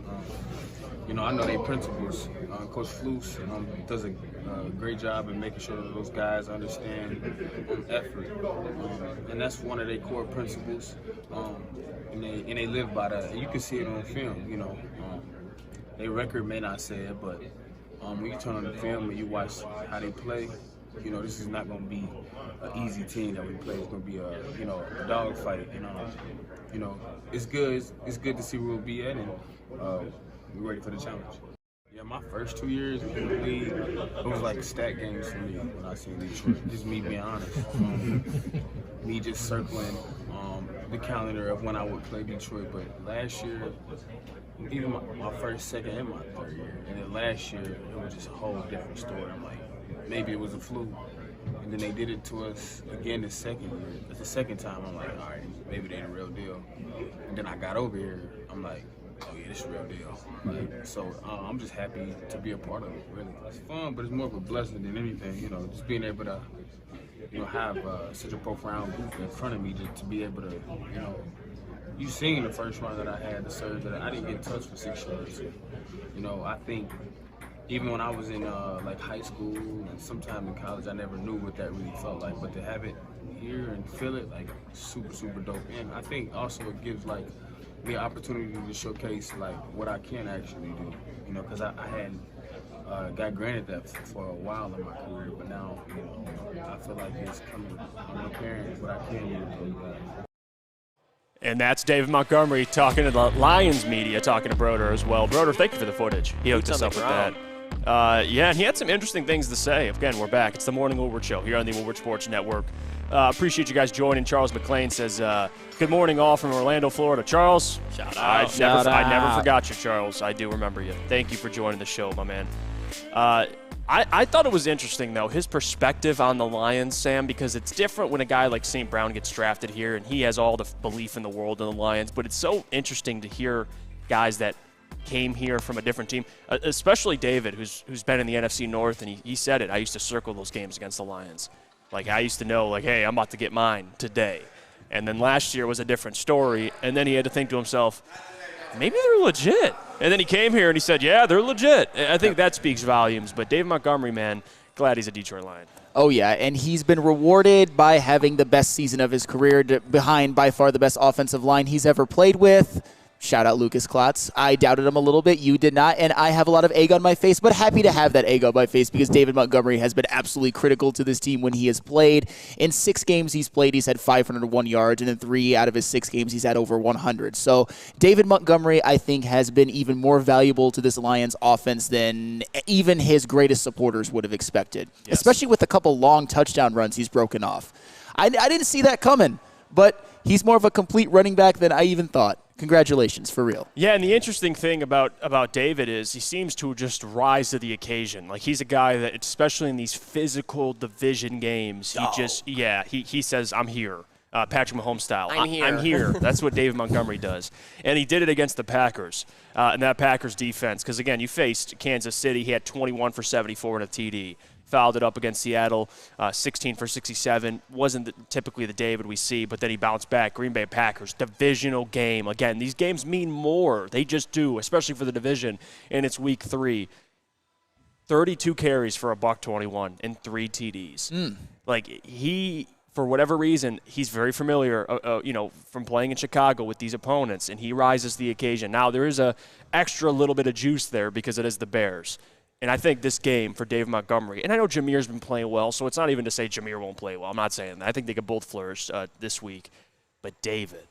I know their principles. Coach Flus does a great job in making sure that those guys understand effort. And that's one of their core principles. And they live by that. And you can see it on film, Their record may not say it, but when you turn on the film and you watch how they play, this is not going to be an easy team that we play. It's going to be a dog fight. It's good. It's good to see where we'll be at, and we're ready for the challenge. Yeah, my first 2 years in the league, it was like stat games for me when I seen Detroit. Just me being honest. Me just circling the calendar of when I would play Detroit. But last year, even my first, second, and my third year, and then last year, it was just a whole different story. I'm like, maybe it was a fluke. And then they did it to us again the second year. But the second time, I'm like, all right, maybe they're the real deal. And then I got over here, I'm like, oh yeah, this is the real deal. So I'm just happy to be a part of it, really. It's fun, but it's more of a blessing than anything, just being able to, have such a profound group in front of me to be able to, you seen the first run that I had, the surge that I didn't get touched for 6 years. I think even when I was in high school and sometime in college, I never knew what that really felt like, but to have it hear and feel it, like, super, super dope. And I think also it gives, like, me an opportunity to showcase, like, what I can actually do, you know, because I hadn't got granted that for a while in my career, but now, you know, I feel like it's coming apparent what I can do. And that's David Montgomery talking to the Lions media, talking to Broder as well. Broder, thank you for the footage. He hooked us up with that. Yeah, and he had some interesting things to say. Again, we're back. It's the Morning Woodward Show here on the Woodward Sports Network. Appreciate you guys joining. Charles McLean says, good morning all from Orlando, Florida. Charles, shout out. I never forgot you, Charles. I do remember you. Thank you for joining the show, my man. I thought it was interesting, though, his perspective on the Lions, Sam, because it's different when a guy like St. Brown gets drafted here and he has all the belief in the world in the Lions, but it's so interesting to hear guys that came here from a different team, especially David, who's been in the NFC North, and he said it. I used to circle those games against the Lions. Like, I used to know, like, hey, I'm about to get mine today. And then last year was a different story, and then he had to think to himself, maybe they're legit. And then he came here and he said, yeah, they're legit. I think that speaks volumes. But Dave Montgomery, man, glad he's a Detroit Lion. Oh, yeah, and he's been rewarded by having the best season of his career behind by far the best offensive line he's ever played with. Shout out Lucas Klotz. I doubted him a little bit. You did not. And I have a lot of egg on my face, but happy to have that egg on my face because David Montgomery has been absolutely critical to this team when he has played. In 6 games he's played, he's had 501 yards, and in 3 out of his 6 games he's had over 100. So David Montgomery, I think, has been even more valuable to this Lions offense than even his greatest supporters would have expected, especially with a couple long touchdown runs he's broken off. I didn't see that coming, but he's more of a complete running back than I even thought. Congratulations, for real. Yeah, and the interesting thing about David is he seems to just rise to the occasion. Like, he's a guy that, especially in these physical division games, he says, I'm here. Patrick Mahomes style. I'm here. That's what David Montgomery does. And he did it against the Packers and that Packers defense. Because, again, you faced Kansas City. He had 21 for 74 and a TD. Fouled it up against Seattle, 16 for 67. Wasn't typically the David we see, but then he bounced back. Green Bay Packers, divisional game. Again, these games mean more. They just do, especially for the division. And it's week 3. 32 carries for $121 and 3 TDs. Like, he, for whatever reason, he's very familiar, from playing in Chicago with these opponents, and he rises to the occasion. Now, there is a extra little bit of juice there because it is the Bears. And I think this game for Dave Montgomery, and I know Jameer's been playing well, so it's not even to say Jameer won't play well. I'm not saying that. I think they could both flourish this week. But David.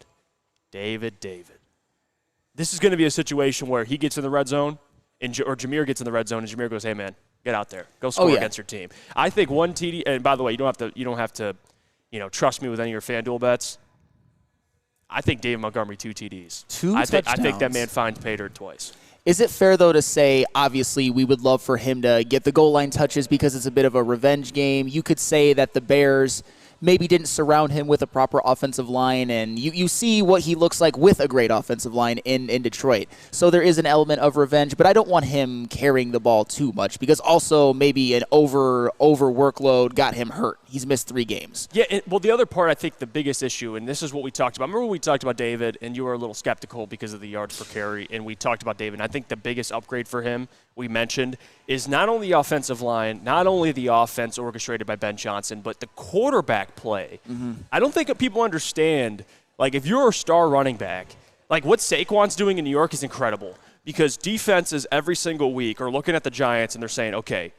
This is going to be a situation where he gets in the red zone, or Jameer gets in the red zone, and Jameer goes, hey, man, get out there. Go score against your team. I think one TD, and by the way, you don't have to trust me with any of your FanDuel bets. I think Dave Montgomery 2 TDs. 2 touchdowns. I think that man finds pay dirt twice. Is it fair, though, to say, obviously, we would love for him to get the goal line touches because it's a bit of a revenge game? You could say that the Bears maybe didn't surround him with a proper offensive line, and you see what he looks like with a great offensive line in Detroit. So there is an element of revenge, but I don't want him carrying the ball too much because also maybe an over workload got him hurt. He's missed 3 games. Yeah, well, the other part, I think the biggest issue, and this is what we talked about. Remember when we talked about David, and you were a little skeptical because of the yards per carry, and we talked about David. And I think the biggest upgrade for him, we mentioned, is not only the offensive line, not only the offense orchestrated by Ben Johnson, but the quarterback play. I don't think people understand, like, if you're a star running back, like what Saquon's doing in New York is incredible because defenses every single week are looking at the Giants and they're saying, okay,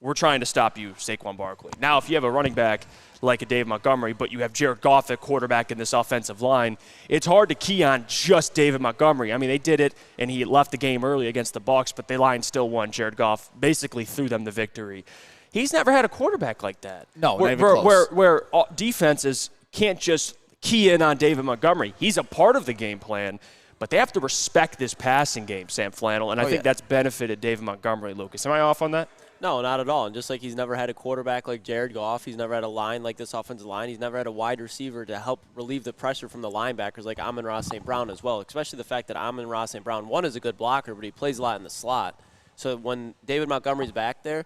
we're trying to stop you, Saquon Barkley. Now, if you have a running back like a Dave Montgomery, but you have Jared Goff at quarterback in this offensive line, it's hard to key on just David Montgomery. I mean, they did it, and he left the game early against the Bucs, but the Lions still won. Jared Goff basically threw them the victory. He's never had a quarterback like that. No, not even close. Where defenses can't just key in on David Montgomery. He's a part of the game plan, but they have to respect this passing game, Sam Flannel, and I think that's benefited David Montgomery, Lucas. Am I off on that? No, not at all. And just like he's never had a quarterback like Jared Goff, he's never had a line like this offensive line, he's never had a wide receiver to help relieve the pressure from the linebackers like Amon-Ra St. Brown as well, especially the fact that Amon-Ra St. Brown, one, is a good blocker, but he plays a lot in the slot. So when David Montgomery's back there,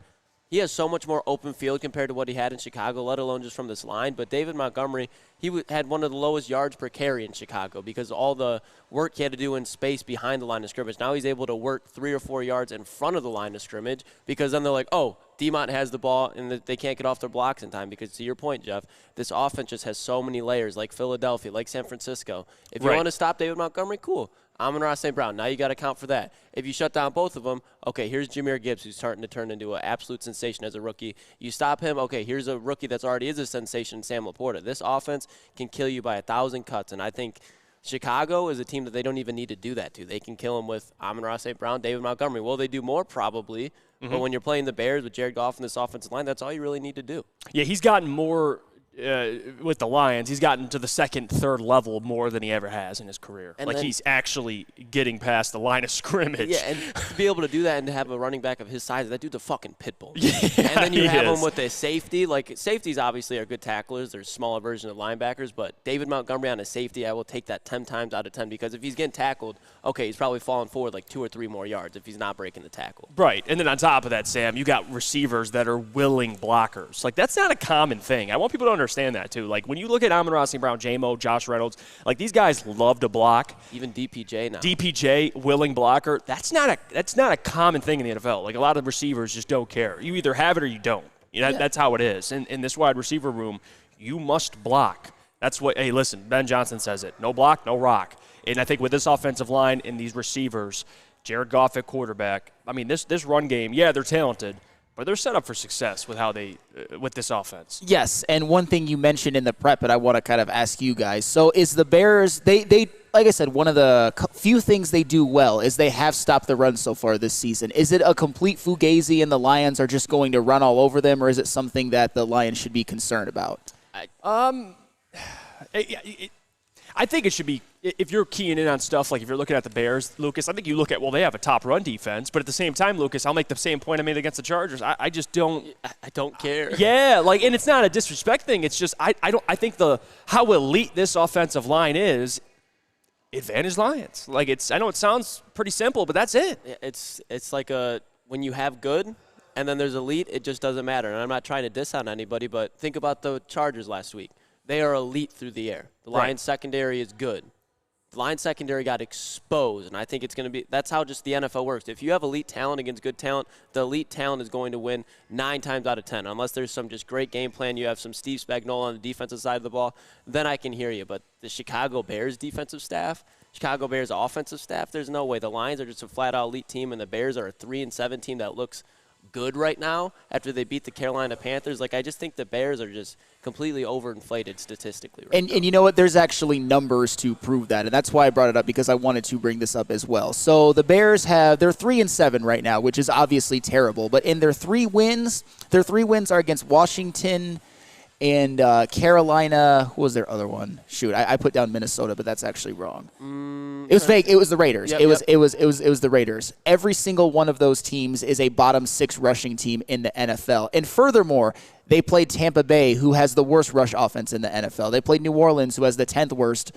he has so much more open field compared to what he had in Chicago, let alone just from this line. But David Montgomery, he had one of the lowest yards per carry in Chicago because all the work he had to do in space behind the line of scrimmage. Now he's able to work 3 or 4 yards in front of the line of scrimmage because then they're like, oh, DeMont has the ball and they can't get off their blocks in time because, to your point, Jeff, this offense just has so many layers, like Philadelphia, like San Francisco. If you want to stop David Montgomery, cool. Amon-Ra St. Brown, now you got to account for that. If you shut down both of them, okay, here's Jahmyr Gibbs, who's starting to turn into an absolute sensation as a rookie. You stop him, okay, here's a rookie that's already is a sensation, Sam Laporta. This offense can kill you by 1,000 cuts, and I think Chicago is a team that they don't even need to do that to. They can kill him with Amon-Ra St. Brown, David Montgomery. Will they do more? Probably. But when you're playing the Bears with Jared Goff in this offensive line, that's all you really need to do. Yeah, he's gotten more with the Lions. He's gotten to the second, third level more than he ever has in his career. And he's actually getting past the line of scrimmage. Yeah, and to be able to do that and to have a running back of his size, that dude's a fucking pit bull. Yeah, and then you have him with a safety. Like, safeties obviously are good tacklers. They're a smaller version of linebackers. But David Montgomery on a safety, I will take that 10 times out of 10 because if he's getting tackled, okay, he's probably falling forward like 2 or 3 more yards if he's not breaking the tackle. Right. And then on top of that, Sam, you got receivers that are willing blockers. Like, that's not a common thing. I want people to understand that, too. Like, when you look at Amon-Ra St. Brown, J-Mo, Josh Reynolds, like, these guys love to block. Even DPJ now. DPJ, willing blocker. That's not a common thing in the NFL. Like, a lot of receivers just don't care. You either have it or you don't. That's how it is. In this wide receiver room, you must block. That's what, hey, listen, Ben Johnson says it. No block, no rock. And I think with this offensive line and these receivers, Jared Goff at quarterback, I mean, this run game, yeah, they're talented, but they're set up for success with how they with this offense. Yes, and one thing you mentioned in the prep, and I want to kind of ask you guys. So is the Bears, they like I said, one of the few things they do well is they have stopped the run so far this season. Is it a complete fugazi and the Lions are just going to run all over them, or is it something that the Lions should be concerned about? I think it should be, if you're keying in on stuff, like if you're looking at the Bears, Lucas, I think you look at, well, they have a top run defense, but at the same time, Lucas, I'll make the same point I made against the Chargers. I just don't. I don't care. Yeah, like, and it's not a disrespect thing. It's just, I think how elite this offensive line is, advantage Lions. Like, I know it sounds pretty simple, but that's it. It's like when you have good and then there's elite, it just doesn't matter. And I'm not trying to diss on anybody, but think about the Chargers last week. They are elite through the air. The Lions secondary is good. The Lions secondary got exposed, and I think it's going to be – that's how just the NFL works. If you have elite talent against good talent, the elite talent is going to win 9 times out of 10. Unless there's some just great game plan, you have some Steve Spagnuolo on the defensive side of the ball, then I can hear you. But the Chicago Bears defensive staff, Chicago Bears offensive staff, there's no way. The Lions are just a flat-out elite team, and the Bears are a 3-7 team that looks good right now after they beat the Carolina Panthers. Like, I just think the Bears are just completely overinflated statistically right now. And you know what? There's actually numbers to prove that, and that's why I brought it up, because I wanted to bring this up as well. So the Bears they're 3-7 right now, which is obviously terrible. But in their 3 wins are against Washington and Carolina. Who was their other one? Shoot, I put down Minnesota, but that's actually wrong. It was fake. It was the Raiders. Yep, it was the Raiders. Every single one of those teams is a bottom 6 rushing team in the NFL. And furthermore, they played Tampa Bay, who has the worst rush offense in the NFL. They played New Orleans, who has the 10th worst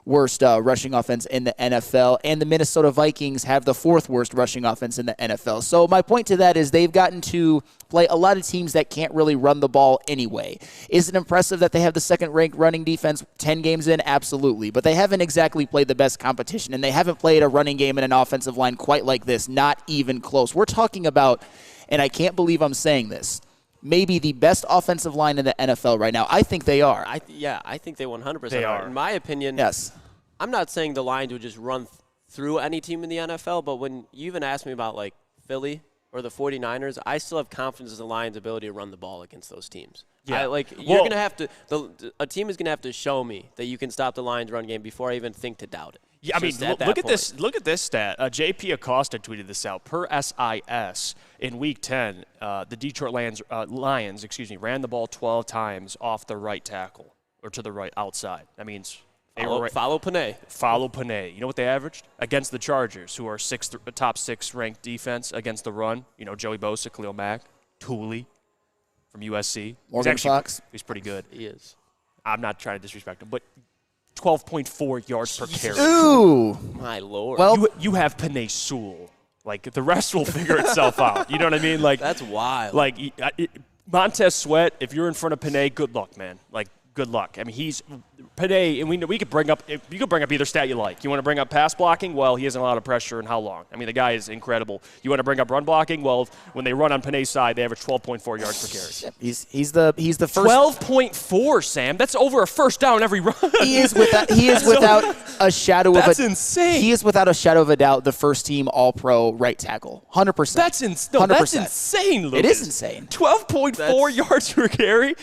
rushing offense in the NFL, and the Minnesota Vikings have the 4th worst rushing offense in the NFL. So my point to that is they've gotten to play a lot of teams that can't really run the ball anyway. Is it impressive that they have the 2nd-ranked running defense 10 games in? Absolutely. But they haven't exactly played the best competition, and they haven't played a running game and an offensive line quite like this, not even close. We're talking about, and I can't believe I'm saying this, maybe the best offensive line in the NFL right now. I think they are. I think they 100% They are. In my opinion, Yes. I'm not saying the Lions would just run through any team in the NFL, but when you even ask me about, like, Philly or the 49ers, I still have confidence in the Lions' ability to run the ball against those teams. Yeah. You're going to have to a team is going to have to show me that you can stop the Lions' run game before I even think to doubt it. Yeah, I mean, look at this. Look at this stat. J.P. Acosta tweeted this out. Per SIS, in Week 10, the Detroit Lions ran the ball 12 times off the right tackle or to the right outside. That means follow Panay. Follow Panay. You know what they averaged against the Chargers, who are top 6 ranked defense against the run? You know, Joey Bosa, Khalil Mack, Tooley from USC. Morgan Fox. He's pretty good. He is. I'm not trying to disrespect him, but 12.4 yards per carry. Ooh. My Lord. Well, You have Panay Sewell Like, the rest will figure itself out. You know what I mean? Like, that's wild. Like, Montez Sweat, if you're in front of Panay, good luck, man. Like, good luck. I mean, he's Panay, and we could bring up either stat you like. You want to bring up pass blocking? Well, he hasn't a lot of pressure in how long? I mean, the guy is incredible. You want to bring up run blocking? Well, when they run on Panay's side, they average 12.4 yards per carry. He's the first 12.4, Sam. That's over a first down every run. He is without a shadow of a That's insane. He is without a shadow of a doubt the first team All-Pro right tackle. 100%. That's insane, Lucas. It is insane. 12.4 yards per carry.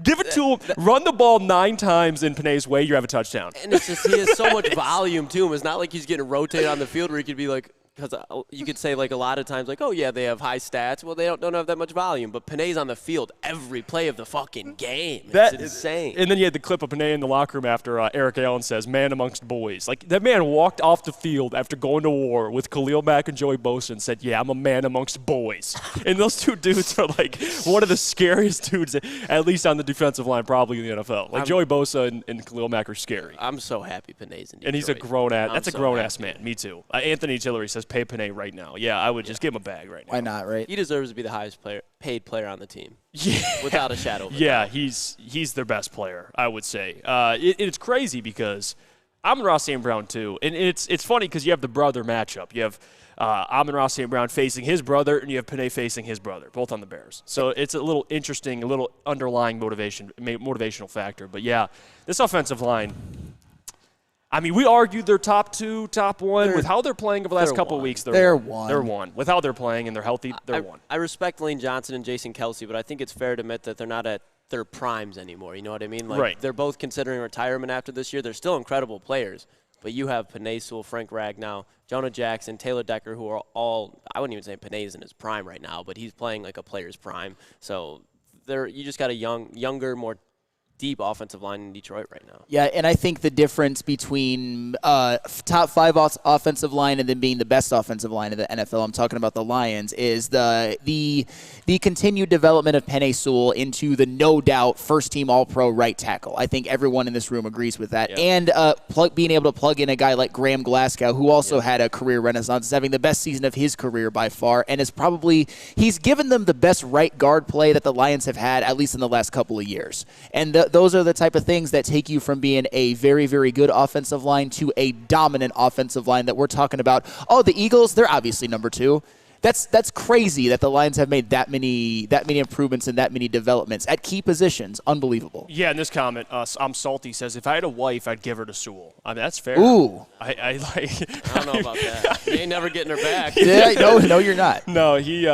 Give it to him. Run the ball 9 times in Panay's way. You have a touchdown. And it's just he has so much volume to him. It's not like he's getting rotated on the field where he could be like, because you could say like a lot of times like, oh yeah, they have high stats. Well, they don't have that much volume. But Panay's on the field every play of the fucking game. It's insane. And then you had the clip of Panay in the locker room after Eric Allen says, "Man amongst boys." Like, that man walked off the field after going to war with Khalil Mack and Joey Bosa and said, "Yeah, I'm a man amongst boys." And those two dudes are like one of the scariest dudes, at least on the defensive line, probably in the NFL. Like, Joey Bosa and Khalil Mack are scary. I'm so happy Panay's in Detroit. And he's a grown-ass. That's a grown-ass man. Me too. Anthony Tillery says, "Pay Panay right now." Yeah, I would just give him a bag right now. Why not, right? He deserves to be the highest paid player on the team. Yeah. Without a shadow of a Yeah, doubt. he's their best player, I would say. It's crazy because Amon-Ra St. Brown too. And it's funny because you have the brother matchup. You have Amon-Ra St. Brown facing his brother, and you have Panay facing his brother, both on the Bears. So it's a little interesting, a little underlying motivational factor. But yeah, this offensive line, I mean, we argued they're top 2, top 1. With how they're playing over the last couple of weeks, they're one. They're one. With how they're playing and they're healthy, they're one. I respect Lane Johnson and Jason Kelsey, but I think it's fair to admit that they're not at their primes anymore. You know what I mean? Like, right. They're both considering retirement after this year. They're still incredible players, but you have Panay Sewell, Frank Ragnow, Jonah Jackson, Taylor Decker, who are all – I wouldn't even say Panay's in his prime right now, but he's playing like a player's prime. So you just got a younger, more – deep offensive line in Detroit right now. Yeah, and I think the difference between top 5 offensive line and then being the best offensive line in the NFL, I'm talking about the Lions, is the continued development of Penei Sewell into the no doubt first team All-Pro right tackle. I think everyone in this room agrees with that. Yep. And being able to plug in a guy like Graham Glasgow, who also had a career renaissance, is having the best season of his career by far, and he's given them the best right guard play that the Lions have had, at least in the last couple of years. And those are the type of things that take you from being a very, very good offensive line to a dominant offensive line that we're talking about. Oh, the Eagles, they're obviously number 2. That's crazy that the Lions have made that many improvements and that many developments at key positions. Unbelievable. Yeah, in this comment, I'm Salty says, if I had a wife, I'd give her to Sewell. I mean, that's fair. Ooh. I don't know about that. You ain't never getting her back. Yeah, no, you're not. No, he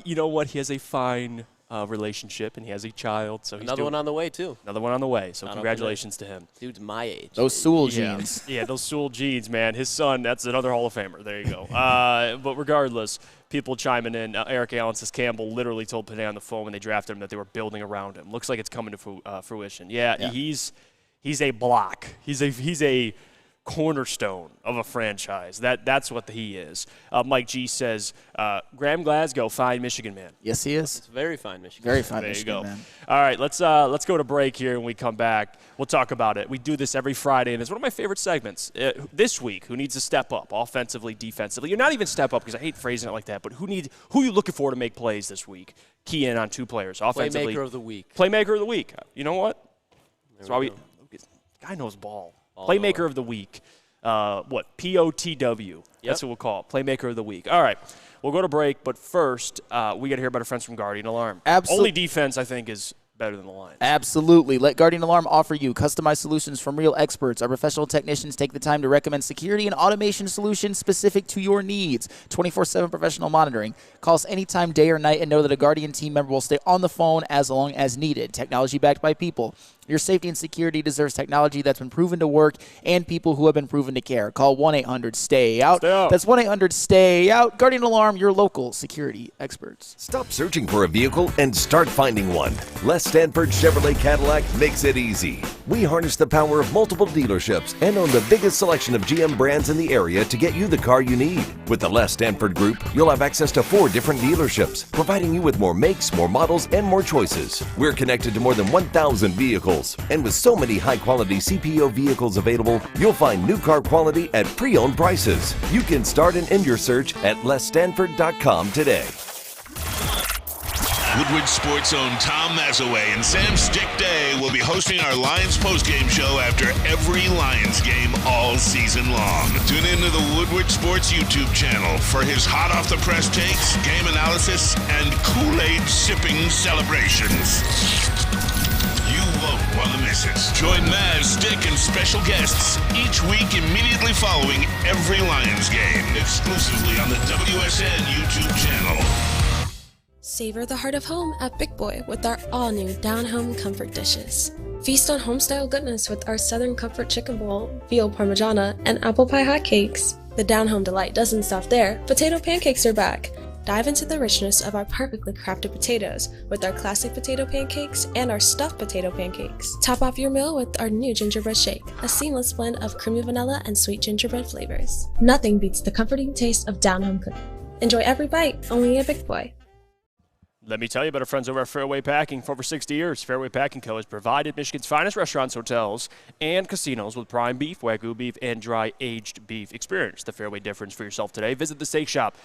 you know what? He has a fine relationship, and he has a child. So Another one on the way, too. Another one on the way, so congratulations to him. Dude's my age. Those Sewell genes. Yeah, those Sewell genes, man. His son, that's another Hall of Famer. There you go. But regardless, people chiming in. Eric Allen says Campbell literally told Panay on the phone when they drafted him that they were building around him. Looks like it's coming to fruition. Yeah, he's a block. He's a cornerstone of a franchise. That's what he is. Mike G says, Graham Glasgow, fine Michigan man. Yes, he is. It's very fine Michigan. Very fine there Michigan you go. man. All right, let's go to break here. When we come back, we'll talk about it. We do this every Friday, and it's one of my favorite segments. This week, who needs to step up offensively, defensively? You're not even step up because I hate phrasing it like that, but who are you looking for to make plays this week? Key in on 2 players. Offensively. Playmaker of the week. Playmaker of the week. You know what? That's why guy knows ball. Playmaker of the week. POTW. That's what we'll call it. Playmaker of the week. All right. We'll go to break, but first, we got to hear about our friends from Guardian Alarm. Absolutely. Only defense, I think, is better than the Lions. Absolutely. Let Guardian Alarm offer you customized solutions from real experts. Our professional technicians take the time to recommend security and automation solutions specific to your needs. 24/7 professional monitoring. Call us anytime, day or night, and know that a Guardian team member will stay on the phone as long as needed. Technology backed by people. Your safety and security deserves technology that's been proven to work and people who have been proven to care. Call 1-800-STAY-OUT. That's 1-800-STAY-OUT. Guardian Alarm, your local security experts. Stop searching for a vehicle and start finding one. Les Stanford Chevrolet Cadillac makes it easy. We harness the power of multiple dealerships and own the biggest selection of GM brands in the area to get you the car you need. With the Les Stanford Group, you'll have access to 4 different dealerships, providing you with more makes, more models, and more choices. We're connected to more than 1,000 vehicles vehicles. And with so many high-quality CPO vehicles available, you'll find new car quality at pre-owned prices. You can start and end your search at lesstanford.com today. Woodward Sports' own Tom Mazaway and Sam Stick Day will be hosting our Lions postgame show after every Lions game all season long. Tune into the Woodward Sports YouTube channel for his hot-off-the-press takes, game analysis, and Kool-Aid sipping celebrations. You won't want to miss it. Join Maz, Stick, and special guests each week immediately following every Lions game, exclusively on the WSN YouTube channel. Savor the heart of home at Big Boy with our all-new down-home comfort dishes. Feast on home-style goodness with our Southern Comfort Chicken Bowl, veal parmigiana, and apple pie hotcakes. The down-home delight doesn't stop there. Potato pancakes are back. Dive into the richness of our perfectly crafted potatoes with our classic potato pancakes and our stuffed potato pancakes. Top off your meal with our new gingerbread shake, a seamless blend of creamy vanilla and sweet gingerbread flavors. Nothing beats the comforting taste of down-home cooking. Enjoy every bite, only at Big Boy. Let me tell you about our friends over at Fairway Packing. For over 60 years, Fairway Packing Co. has provided Michigan's finest restaurants, hotels, and casinos with prime beef, Wagyu beef, and dry aged beef. Experience the Fairway difference for yourself today. Visit the steak shop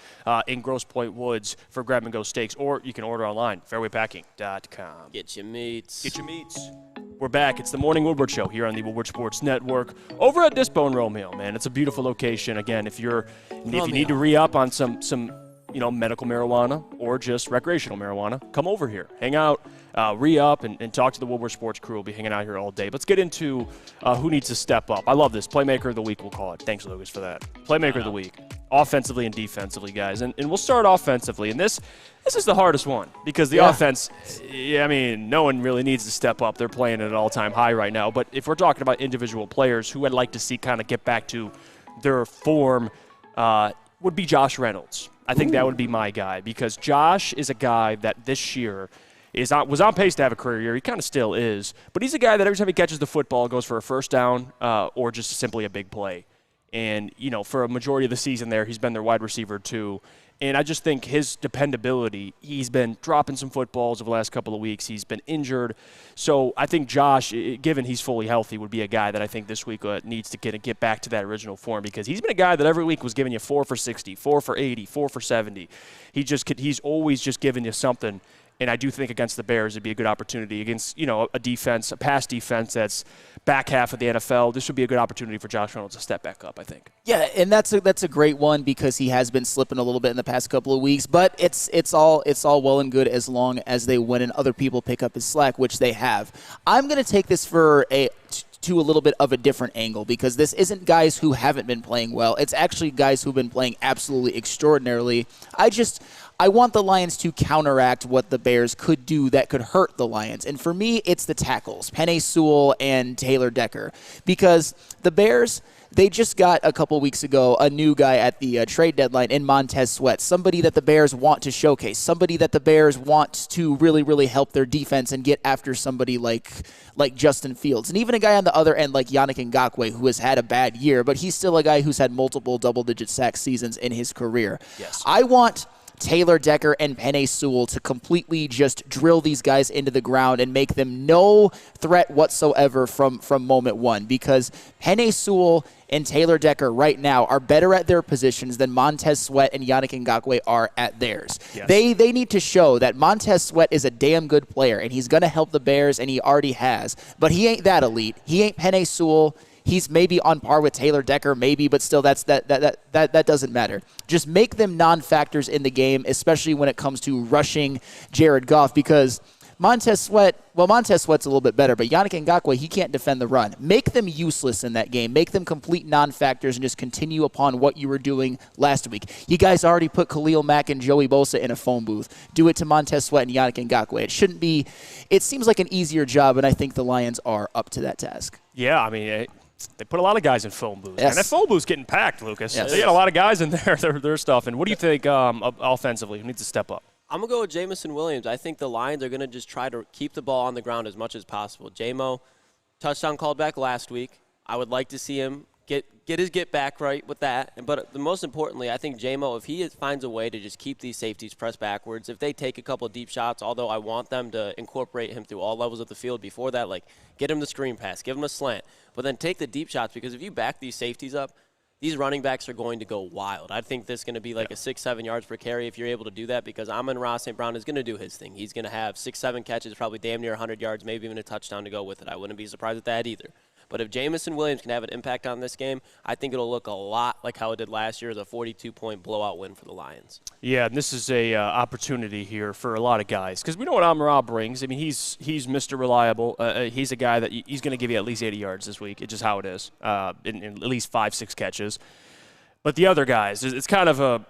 in Grosse Pointe Woods for grab-and-go steaks, or you can order online, fairwaypacking.com. Get your meats. Get your meats. We're back. It's the Morning Woodward Show here on the Woodward Sports Network over at Dispo Romeo, man. It's a beautiful location. Again, if you need to re-up on some medical marijuana or just recreational marijuana, come over here, hang out, re-up, and talk to the Woodward Sports crew. We'll be hanging out here all day. Let's get into who needs to step up. I love this. Playmaker of the Week, we'll call it. Thanks, Lucas, for that. Playmaker of the Week, offensively and defensively, guys. And we'll start offensively. And this is the hardest one because the offense, no one really needs to step up. They're playing at an all-time high right now. But if we're talking about individual players who I'd like to see kind of get back to their form, would be Josh Reynolds. I think that would be my guy because Josh is a guy that this year was on pace to have a career year. He kind of still is. But he's a guy that every time he catches the football goes for a first down or just simply a big play. And, for a majority of the season there, he's been their wide receiver too. And I just think his dependability, he's been dropping some footballs over the last couple of weeks. He's been injured. So I think Josh, given he's fully healthy, would be a guy that I think this week needs to get back to that original form because he's been a guy that every week was giving you 4 for 60, 4 for 80, 4 for 70. He's always just giving you something. And I do think against the Bears it'd be a good opportunity against, a defense, a pass defense that's back half of the NFL. This would be a good opportunity for Josh Reynolds to step back up, I think. Yeah, and that's a great one because he has been slipping a little bit in the past couple of weeks. But it's all well and good as long as they win and other people pick up his slack, which they have. I'm going to take this to a little bit of a different angle because this isn't guys who haven't been playing well. It's actually guys who've been playing absolutely extraordinarily. I want the Lions to counteract what the Bears could do that could hurt the Lions. And for me, it's the tackles, Penei Sewell and Taylor Decker. Because the Bears, they just got a couple weeks ago a new guy at the trade deadline in Montez Sweat, somebody that the Bears want to showcase, somebody that the Bears want to really, really help their defense and get after somebody like Justin Fields. And even a guy on the other end like Yannick Ngakoue, who has had a bad year, but he's still a guy who's had multiple double-digit sack seasons in his career. Yes. I want Taylor Decker and Penei Sewell to completely just drill these guys into the ground and make them no threat whatsoever from moment one because Penei Sewell and Taylor Decker right now are better at their positions than Montez Sweat and Yannick Ngakoue are at theirs. Yes. They need to show that Montez Sweat is a damn good player and he's going to help the Bears and he already has, but he ain't that elite. He ain't Penei Sewell. He's maybe on par with Taylor Decker, maybe, but still that doesn't matter. Just make them non-factors in the game, especially when it comes to rushing Jared Goff, because Montez Sweat's a little bit better, but Yannick Ngakoue, he can't defend the run. Make them useless in that game. Make them complete non-factors and just continue upon what you were doing last week. You guys already put Khalil Mack and Joey Bosa in a phone booth. Do it to Montez Sweat and Yannick Ngakoue. It seems like an easier job, and I think the Lions are up to that task. Yeah, they put a lot of guys in phone booths. Yes. And that phone booth's getting packed, Lucas. Yes. They got a lot of guys in there, their stuff. And what do you think offensively? Who needs to step up? I'm going to go with Jamison Williams. I think the Lions are going to just try to keep the ball on the ground as much as possible. J-Mo, touchdown called back last week. I would like to see him get his get back right with that. But the most importantly, I think J-Mo, if he finds a way to just keep these safeties pressed backwards, if they take a couple of deep shots, although I want them to incorporate him through all levels of the field before that, like get him the screen pass, give him a slant, but then take the deep shots, because if you back these safeties up, these running backs are going to go wild. I think this is going to be like a 6-7 yards per carry if you're able to do that, because Amon-Ra St. Brown is going to do his thing. He's going to have 6-7 catches, probably damn near 100 yards, maybe even a touchdown to go with it. I wouldn't be surprised at that either. But if Jamison Williams can have an impact on this game, I think it'll look a lot like how it did last year as a 42-point blowout win for the Lions. Yeah, and this is a opportunity here for a lot of guys, because we know what Amon-Ra brings. I mean, he's Mr. Reliable. He's a guy that he's going to give you at least 80 yards this week. It's just how it is, in at least 5-6 catches. But the other guys, it's kind of a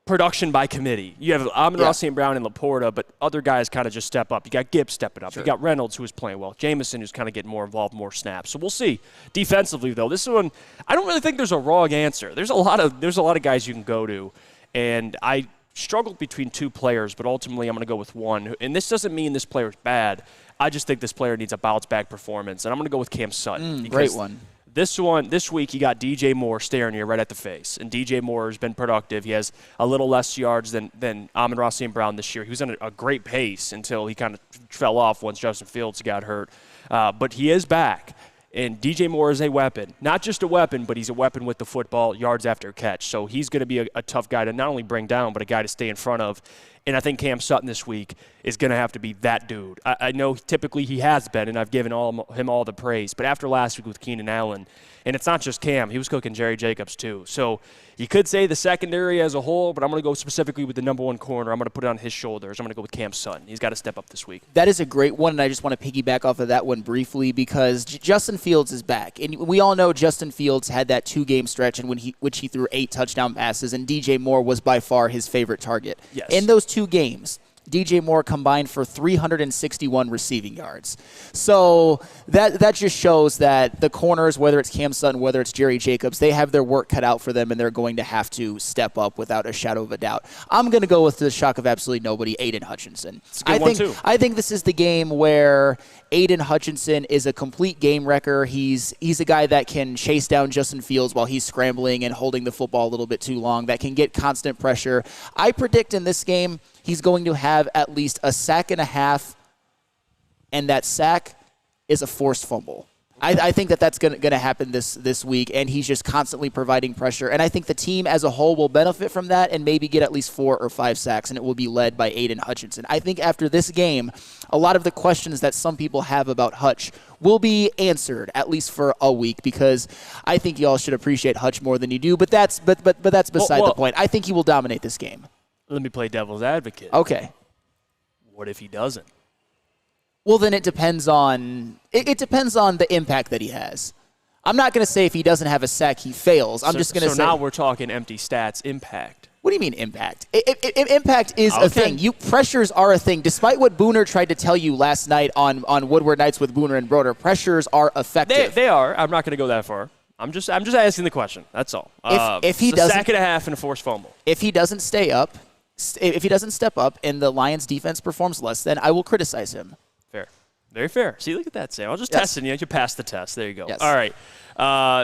production by committee. You have Amon-Ra St. Brown and Laporta, but other guys kind of just step up. You got Gibbs stepping up. Sure. You got Reynolds, who is playing well. Jamison, who's kind of getting more involved, more snaps. So we'll see. Defensively, though, this one, I don't really think there's a wrong answer. There's a lot of guys you can go to, and I struggled between two players, but ultimately I'm going to go with one. And this doesn't mean this player's bad. I just think this player needs a bounce-back performance, and I'm going to go with Cam Sutton. Great one. This week, you got DJ Moore staring you right at the face. And DJ Moore has been productive. He has a little less yards than Amon-Ra St. Brown this year. He was on a great pace until he kind of fell off once Justin Fields got hurt. But he is back. And DJ Moore is a weapon. Not just a weapon, but he's a weapon with the football, yards after catch. So he's going to be a tough guy to not only bring down, but a guy to stay in front of. And I think Cam Sutton this week is going to have to be that dude. I know typically he has been, and I've given him all the praise. But after last week with Keenan Allen, and it's not just Cam, he was cooking Jerry Jacobs too. So you could say the secondary as a whole, but I'm going to go specifically with the number one corner. I'm going to put it on his shoulders. I'm going to go with Cam Sutton. He's got to step up this week. That is a great one, and I just want to piggyback off of that one briefly, because Justin Fields is back. And we all know Justin Fields had that 2-game stretch in which he threw 8 touchdown passes, and DJ Moore was by far his favorite target. Yes. In those 2 games, DJ Moore combined for 361 receiving yards. So that just shows that the corners, whether it's Cam Sutton, whether it's Jerry Jacobs, they have their work cut out for them, and they're going to have to step up without a shadow of a doubt. I'm going to go with the shock of absolutely nobody, Aiden Hutchinson. It's a good one too. I think this is the game where Aiden Hutchinson is a complete game wrecker. He's a guy that can chase down Justin Fields while he's scrambling and holding the football a little bit too long, that can get constant pressure. I predict in this game he's going to have at least a sack and a half, and that sack is a forced fumble. I think that's going to happen this week, and he's just constantly providing pressure. And I think the team as a whole will benefit from that and maybe get at least 4 or 5 sacks, and it will be led by Aiden Hutchinson. I think after this game, a lot of the questions that some people have about Hutch will be answered, at least for a week, because I think you all should appreciate Hutch more than you do. But that's beside the point. I think he will dominate this game. Let me play devil's advocate. Okay. What if he doesn't? Well, then it depends on the impact that he has. I'm not going to say if he doesn't have a sack, he fails. I'm just going to say. So now we're talking empty stats, impact. What do you mean impact? Impact is a thing. Pressures are a thing. Despite what Booner tried to tell you last night on Woodward Nights with Booner and Broder, pressures are effective. They are. I'm not going to go that far. I'm just asking the question. That's all. If he doesn't, a sack and a half and a forced fumble. If he doesn't stay up, if he doesn't step up, and the Lions' defense performs less, then I will criticize him. Fair. Very fair. See, look at that, Sam. I was just testing you. You passed the test. There you go. Yes. All right.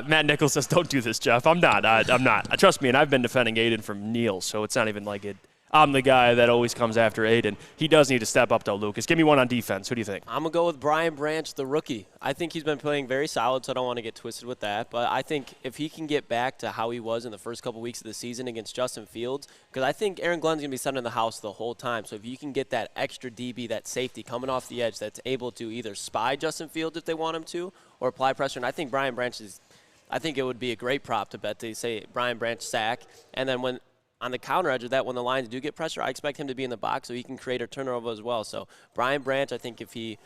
Matt Nichols says, don't do this, Jeff. I'm not. I'm not. Trust me, and I've been defending Aiden from Neil, so it's not even like it. I'm the guy that always comes after Aiden. He does need to step up, though, Lucas. Give me one on defense. Who do you think? I'm going to go with Brian Branch, the rookie. I think he's been playing very solid, so I don't want to get twisted with that. But I think if he can get back to how he was in the first couple weeks of the season against Justin Fields, because I think Aaron Glenn's going to be sitting in the house the whole time. So if you can get that extra DB, that safety coming off the edge that's able to either spy Justin Fields if they want him to or apply pressure. And I think Brian Branch I think it would be a great prop to bet to say Brian Branch sack. And then on the counter edge of that, when the Lions do get pressure, I expect him to be in the box so he can create a turnover as well. So Brian Branch, I think if he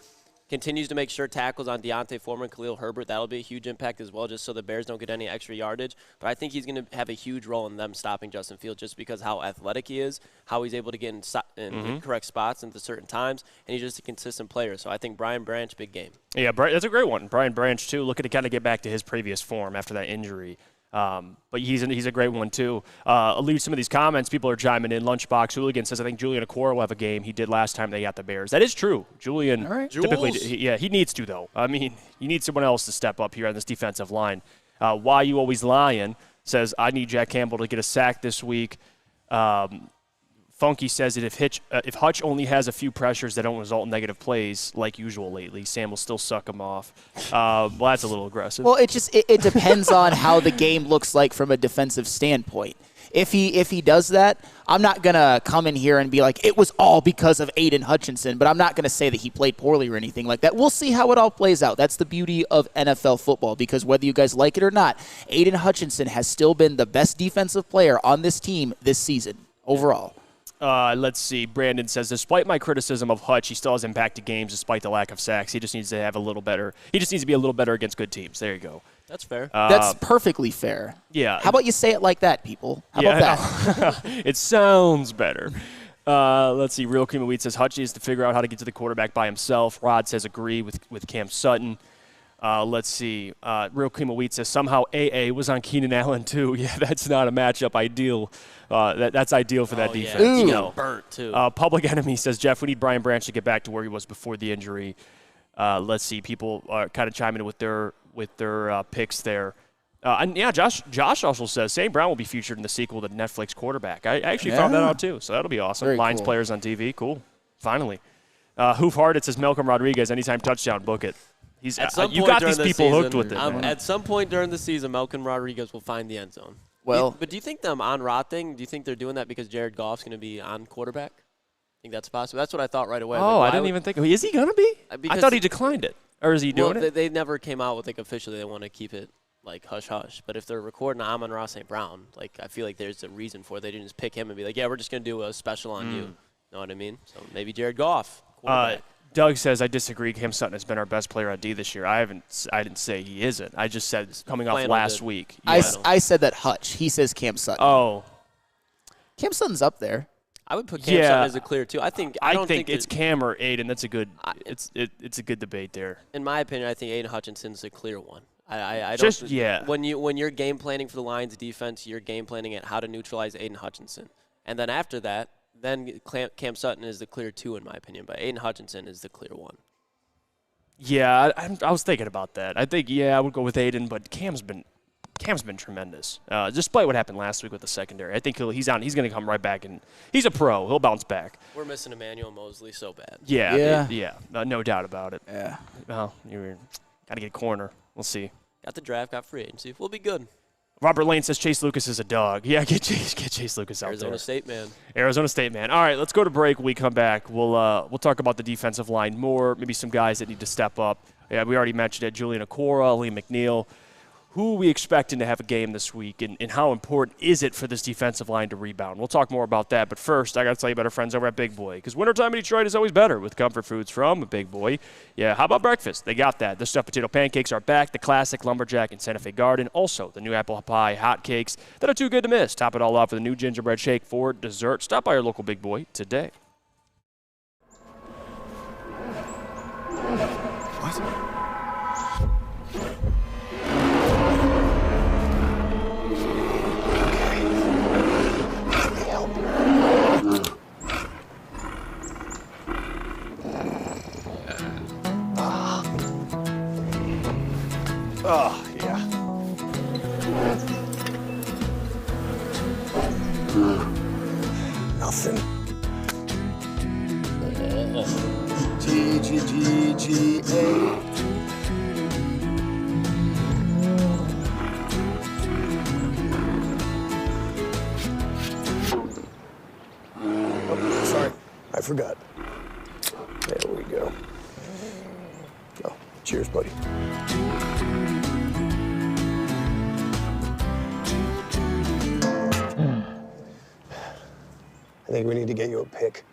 continues to make sure tackles on Deontay Foreman, Khalil Herbert, that'll be a huge impact as well, just so the Bears don't get any extra yardage. But I think he's going to have a huge role in them stopping Justin Fields just because how athletic he is, how he's able to get in correct spots at certain times, and he's just a consistent player. So I think Brian Branch, big game. Yeah, that's a great one. Brian Branch, too, looking to kind of get back to his previous form after that injury. But he's a great one, too. I'll leave some of these comments. People are chiming in. Lunchbox Hooligan says, I think Julian Okwara will have a game he did last time they got the Bears. That is true. Julian typically, he needs to, though. I mean, you need someone else to step up here on this defensive line. Why You Always Lying says, I need Jack Campbell to get a sack this week. Funky says that if Hutch only has a few pressures that don't result in negative plays like usual lately, Sam will still suck him off. Well, that's a little aggressive. Well, it depends on how the game looks like from a defensive standpoint. If he does that, I'm not going to come in here and be like, it was all because of Aiden Hutchinson, but I'm not going to say that he played poorly or anything like that. We'll see how it all plays out. That's the beauty of NFL football, because whether you guys like it or not, Aiden Hutchinson has still been the best defensive player on this team this season overall. Let's see. Brandon says, despite my criticism of Hutch, he still has impacted games despite the lack of sacks. He just needs to have a little better. He just needs to be a little better against good teams. There you go. That's fair. That's perfectly fair. Yeah. How about you say it like that, people? How about that? It sounds better. Let's see. Real Cream of Wheat says, Hutch needs to figure out how to get to the quarterback by himself. Rod says, agree with Cam Sutton. Let's see. Real Cream of Wheat says, somehow AA was on Keenan Allen, too. Yeah, that's not a matchup ideal. That's ideal for that defense. Yeah. You got burnt, too. Public Enemy says, Jeff, we need Brian Branch to get back to where he was before the injury. Let's see. People are kind of chiming in with their picks there. And yeah, Josh also says, St. Brown will be featured in the sequel to Netflix Quarterback. I actually found that out, too, so that'll be awesome. Very Lions cool. players on TV. Cool. Finally. Hoof Hard, it says, Malcolm Rodriguez, anytime touchdown, book it. You got these people hooked with it. At some point during the season, Malcolm Rodriguez will find the end zone. Well, but do you think them on Rod thing? Do you think they're doing that because Jared Goff's going to be on quarterback? I think that's possible. That's what I thought right away. Oh, I didn't even think. Is he going to be? I thought he declined it. Or is he doing it? They never came out with officially they want to keep it hush hush. But if they're recording Amon-Ra St. Brown, I feel like there's a reason for it. They didn't just pick him and be like, yeah, we're just going to do a special on you. Know what I mean? So maybe Jared Goff. Doug says, I disagree. Cam Sutton has been our best player on D this year. I didn't say he isn't. I just said coming off last week. I said that Hutch. He says Cam Sutton. Oh. Cam Sutton's up there. I would put Cam Sutton as a clear two. I don't think it's Cam or Aiden. That's a good. It's a good debate there. In my opinion, I think Aiden Hutchinson's a clear one. I don't. When you're game planning for the Lions defense, you're game planning at how to neutralize Aiden Hutchinson, and then after that, then Cam Sutton is the clear two in my opinion, but Aiden Hutchinson is the clear one. Yeah, I was thinking about that. I think I would go with Aiden, but Cam's been tremendous. Despite what happened last week with the secondary, I think he's going to come right back, and he's a pro. He'll bounce back. We're missing Emmanuel Mosley so bad. Yeah. No doubt about it. Yeah. Well, got to get a corner. We'll see. Got the draft, got free agency. We'll be good. Robert Lane says Chase Lucas is a dog. Yeah, get Chase Lucas out there. Arizona State man. All right, let's go to break. When we come back, we'll talk about the defensive line more, maybe some guys that need to step up. Yeah, we already mentioned it, Julian Okora, Liam McNeil. Who are we expecting to have a game this week, and how important is it for this defensive line to rebound? We'll talk more about that, but first, I got to tell you about our friends over at Big Boy, because wintertime in Detroit is always better with comfort foods from Big Boy. Yeah, how about breakfast? They got that. The stuffed potato pancakes are back, the classic lumberjack and Santa Fe Garden, also the new apple pie hot cakes that are too good to miss. Top it all off with a new gingerbread shake for dessert. Stop by your local Big Boy today. What? Oh, yeah. Nothing. G-G-G-G-A. Oh, sorry, I forgot. There we go. Oh, cheers, buddy. I think we need to get you a pick.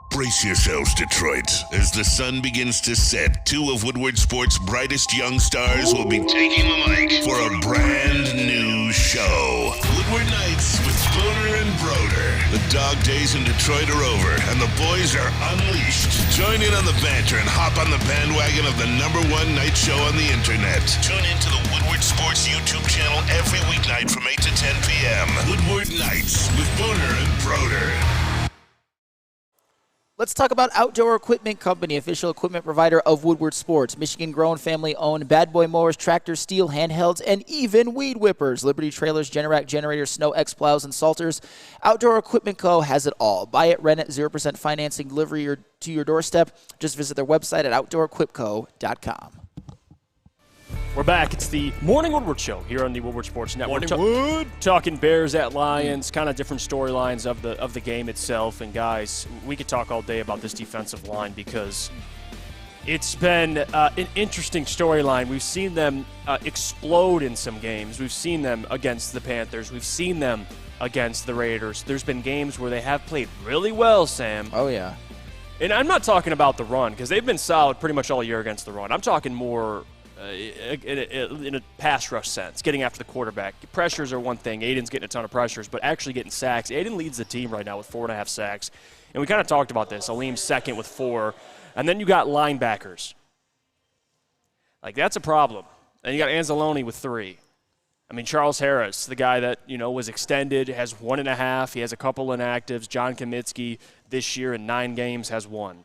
Brace yourselves, Detroit. As the sun begins to set, two of Woodward Sports' brightest young stars will be taking the mic for a brand new show. Woodward Nights with Spooner and Broder. The dog days in Detroit are over, and the boys are unleashed. Join in on the banter and hop on the bandwagon of the #1 night show on the internet. Tune in to the Woodward Sports YouTube channel every weeknight from 8 to 10 p.m. Woodward Nights with Spooner and Broder. Let's talk about Outdoor Equipment Company, official equipment provider of Woodward Sports. Michigan-grown, family-owned, bad boy mowers, tractors, steel, handhelds, and even weed whippers. Liberty trailers, Generac generators, Snow X plows, and salters. Outdoor Equipment Co. has it all. Buy it, rent it, 0% financing, delivery to your doorstep. Just visit their website at outdoorequipco.com. We're back. It's the Morning Woodward Show here on the Woodward Sports Network. Talking Bears at Lions, kind of different storylines of the game itself. And guys, we could talk all day about this defensive line because it's been an interesting storyline. We've seen them explode in some games. We've seen them against the Panthers. We've seen them against the Raiders. There's been games where they have played really well, Sam. Oh, yeah. And I'm not talking about the run because they've been solid pretty much all year against the run. I'm talking more in a pass rush sense, getting after the quarterback. Pressures are one thing. Aiden's getting a ton of pressures, but actually getting sacks. Aiden leads the team right now with 4.5 sacks. And we kind of talked about this. Aleem's second with 4. And then you got linebackers. Like, that's a problem. And you got Anzalone with 3. I mean, Charles Harris, the guy that, was extended, has 1.5. He has a couple inactives. John Kaminsky this year in 9 games has 1.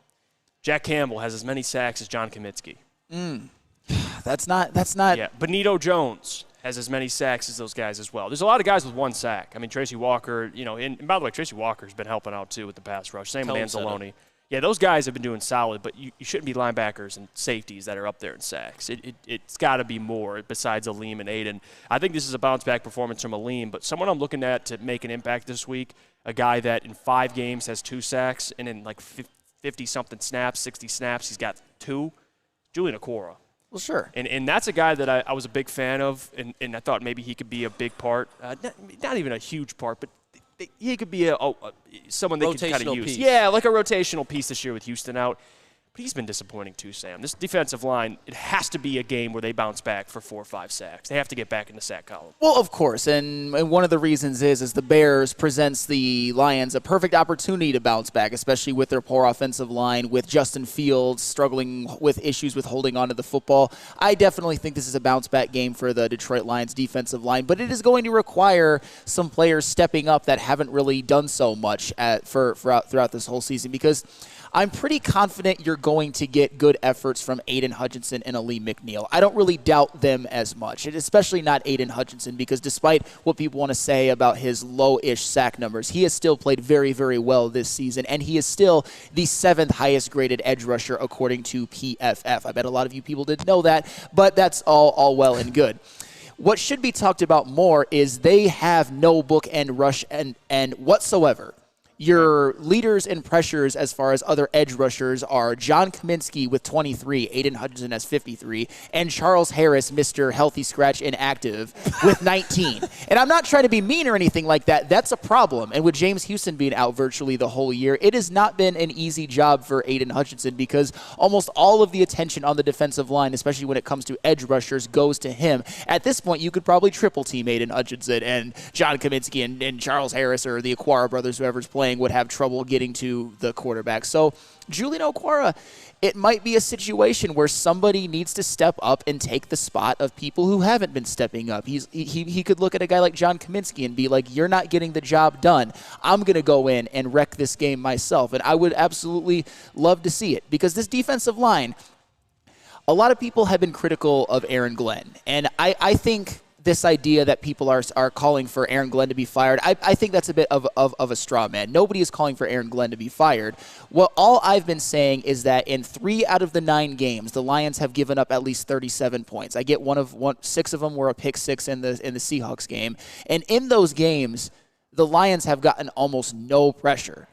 Jack Campbell has as many sacks as John Kaminsky. That's not. Yeah, Benito Jones has as many sacks as those guys as well. There's a lot of guys with 1 sack. I mean, Tracy Walker, and by the way, Tracy Walker's been helping out too with the pass rush. Same with Anzalone. Yeah, those guys have been doing solid, but you shouldn't be linebackers and safeties that are up there in sacks. It's got to be more besides Aleem and Aiden. I think this is a bounce-back performance from Aleem, but someone I'm looking at to make an impact this week, a guy that in 5 games has 2 sacks, and in like 50-something snaps, 60 snaps, he's got 2, Julian Okwara. Well, sure. And that's a guy that I was a big fan of, and I thought maybe he could be a big part. Not even a huge part, but he could be someone they could kind of use. Piece. Yeah, like a rotational piece this year with Houston out. But he's been disappointing too, Sam. This defensive line, it has to be a game where they bounce back for 4 or 5 sacks. They have to get back in the sack column. Well, of course, and one of the reasons is the Bears presents the Lions a perfect opportunity to bounce back, especially with their poor offensive line, with Justin Fields struggling with issues with holding on to the football. I definitely think this is a bounce-back game for the Detroit Lions defensive line, but it is going to require some players stepping up that haven't really done so much throughout this whole season, because I'm pretty confident you're going to get good efforts from Aiden Hutchinson and Aleem McNeil. I don't really doubt them as much, and especially not Aiden Hutchinson, because despite what people want to say about his low-ish sack numbers, he has still played very, very well this season, and he is still the 7th highest-graded edge rusher according to PFF. I bet a lot of you people didn't know that, but that's all well and good. What should be talked about more is they have no bookend rush and whatsoever. Your leaders in pressures as far as other edge rushers are John Kaminsky with 23, Aiden Hutchinson has 53, and Charles Harris, Mr. Healthy Scratch Inactive, with 19. And I'm not trying to be mean or anything like that. That's a problem. And with James Houston being out virtually the whole year, it has not been an easy job for Aiden Hutchinson, because almost all of the attention on the defensive line, especially when it comes to edge rushers, goes to him. At this point, you could probably triple team Aiden Hutchinson, and John Kaminsky and Charles Harris, or the Okwara brothers, whoever's playing, would have trouble getting to the quarterback. So Julian Okwara, it might be a situation where somebody needs to step up and take the spot of people who haven't been stepping up. He could look at a guy like John Kaminsky and be like, you're not getting the job done. I'm going to go in and wreck this game myself. And I would absolutely love to see it, because this defensive line, a lot of people have been critical of Aaron Glenn. And I think this idea that people are calling for Aaron Glenn to be fired, I think that's a bit of a straw man. Nobody is calling for Aaron Glenn to be fired. Well, all I've been saying is that in 3 out of the 9 games, the Lions have given up at least 37 points. I get 6 of them were a pick 6 in the Seahawks game. And in those games, the Lions have gotten almost no pressure.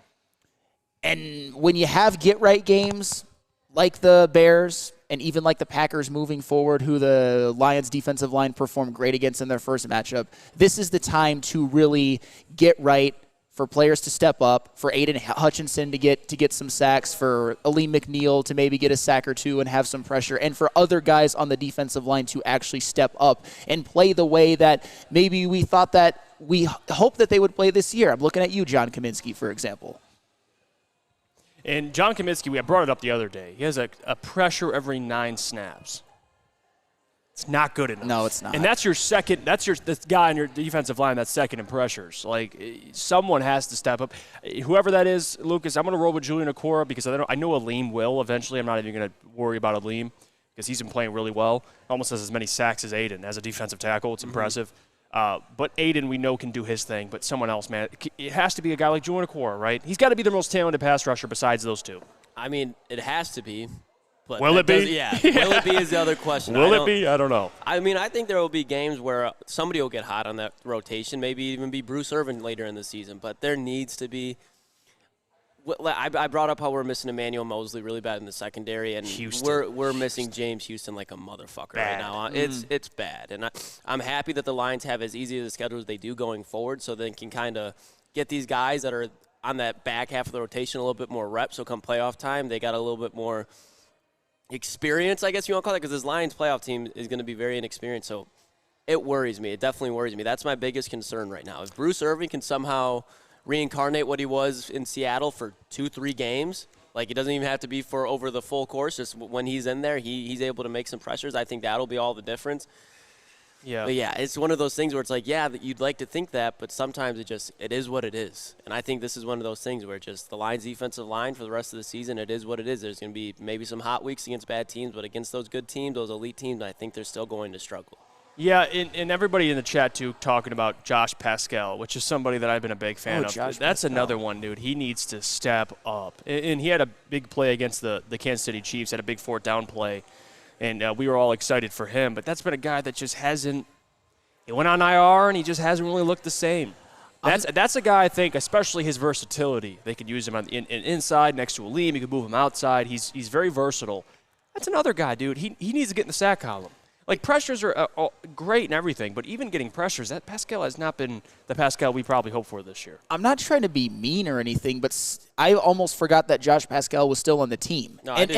And when you have get-right games like the Bears and even like the Packers moving forward, who the Lions defensive line performed great against in their first matchup, this is the time to really get right, for players to step up, for Aiden Hutchinson to get some sacks, for Aleem McNeil to maybe get a sack or 2 and have some pressure, and for other guys on the defensive line to actually step up and play the way that maybe we thought that we hope that they would play this year. I'm looking at you, John Kaminsky, for example. And John Kaminsky, I brought it up the other day. He has a pressure every 9 snaps. It's not good enough. No, it's not. And that's your second. That's this guy on your defensive line that's second in pressures. Like, someone has to step up. Whoever that is, Lucas, I'm going to roll with Julian Okora because I know Aleem will eventually. I'm not even going to worry about Aleem because he's been playing really well. Almost has as many sacks as Aiden as a defensive tackle. It's impressive. But Aiden, we know, can do his thing. But someone else, man, it has to be a guy like Julian Okora, right? He's got to be the most talented pass rusher besides those two. I mean, it has to be. But will it be? Yeah. Will it be is the other question. Will it be? I don't know. I mean, I think there will be games where somebody will get hot on that rotation, maybe even be Bruce Irvin later in the season. But there needs to be – I brought up how we're missing Emmanuel Mosley really bad in the secondary, and we're missing James Houston like a motherfucker right now. It's bad. And I'm happy that the Lions have as easy of a schedule as they do going forward so they can kind of get these guys that are on that back half of the rotation a little bit more reps. So come playoff time, they got a little bit more – experience, I guess you want to call it, because this Lions playoff team is going to be very inexperienced. So it worries me. It definitely worries me. That's my biggest concern right now. If Bruce Irvin can somehow reincarnate what he was in Seattle for 2-3 games, like it doesn't even have to be for over the full course, just when he's in there, he's able to make some pressures. I think that'll be all the difference. Yeah. But yeah, it's one of those things where it's like, yeah, you'd like to think that, but sometimes it is what it is. And I think this is one of those things where just the Lions defensive line for the rest of the season, it is what it is. There's going to be maybe some hot weeks against bad teams, but against those good teams, those elite teams, I think they're still going to struggle. Yeah, and everybody in the chat, too, talking about Josh Pascal, which is somebody that I've been a big fan of. That's Pascal. Another one, dude. He needs to step up. And he had a big play against the Kansas City Chiefs, had a big fourth down play, and we were all excited for him. But that's been a guy that just hasn't – he went on IR, and he just hasn't really looked the same. That's a guy, I think, especially his versatility. They could use him on inside next to Aleem. You could move him outside. He's very versatile. That's another guy, dude. He needs to get in the sack column. Like, pressures are great and everything, but even getting pressures, that Pascal has not been the Pascal we probably hoped for this year. I'm not trying to be mean or anything, but I almost forgot that Josh Pascal was still on the team. No, right?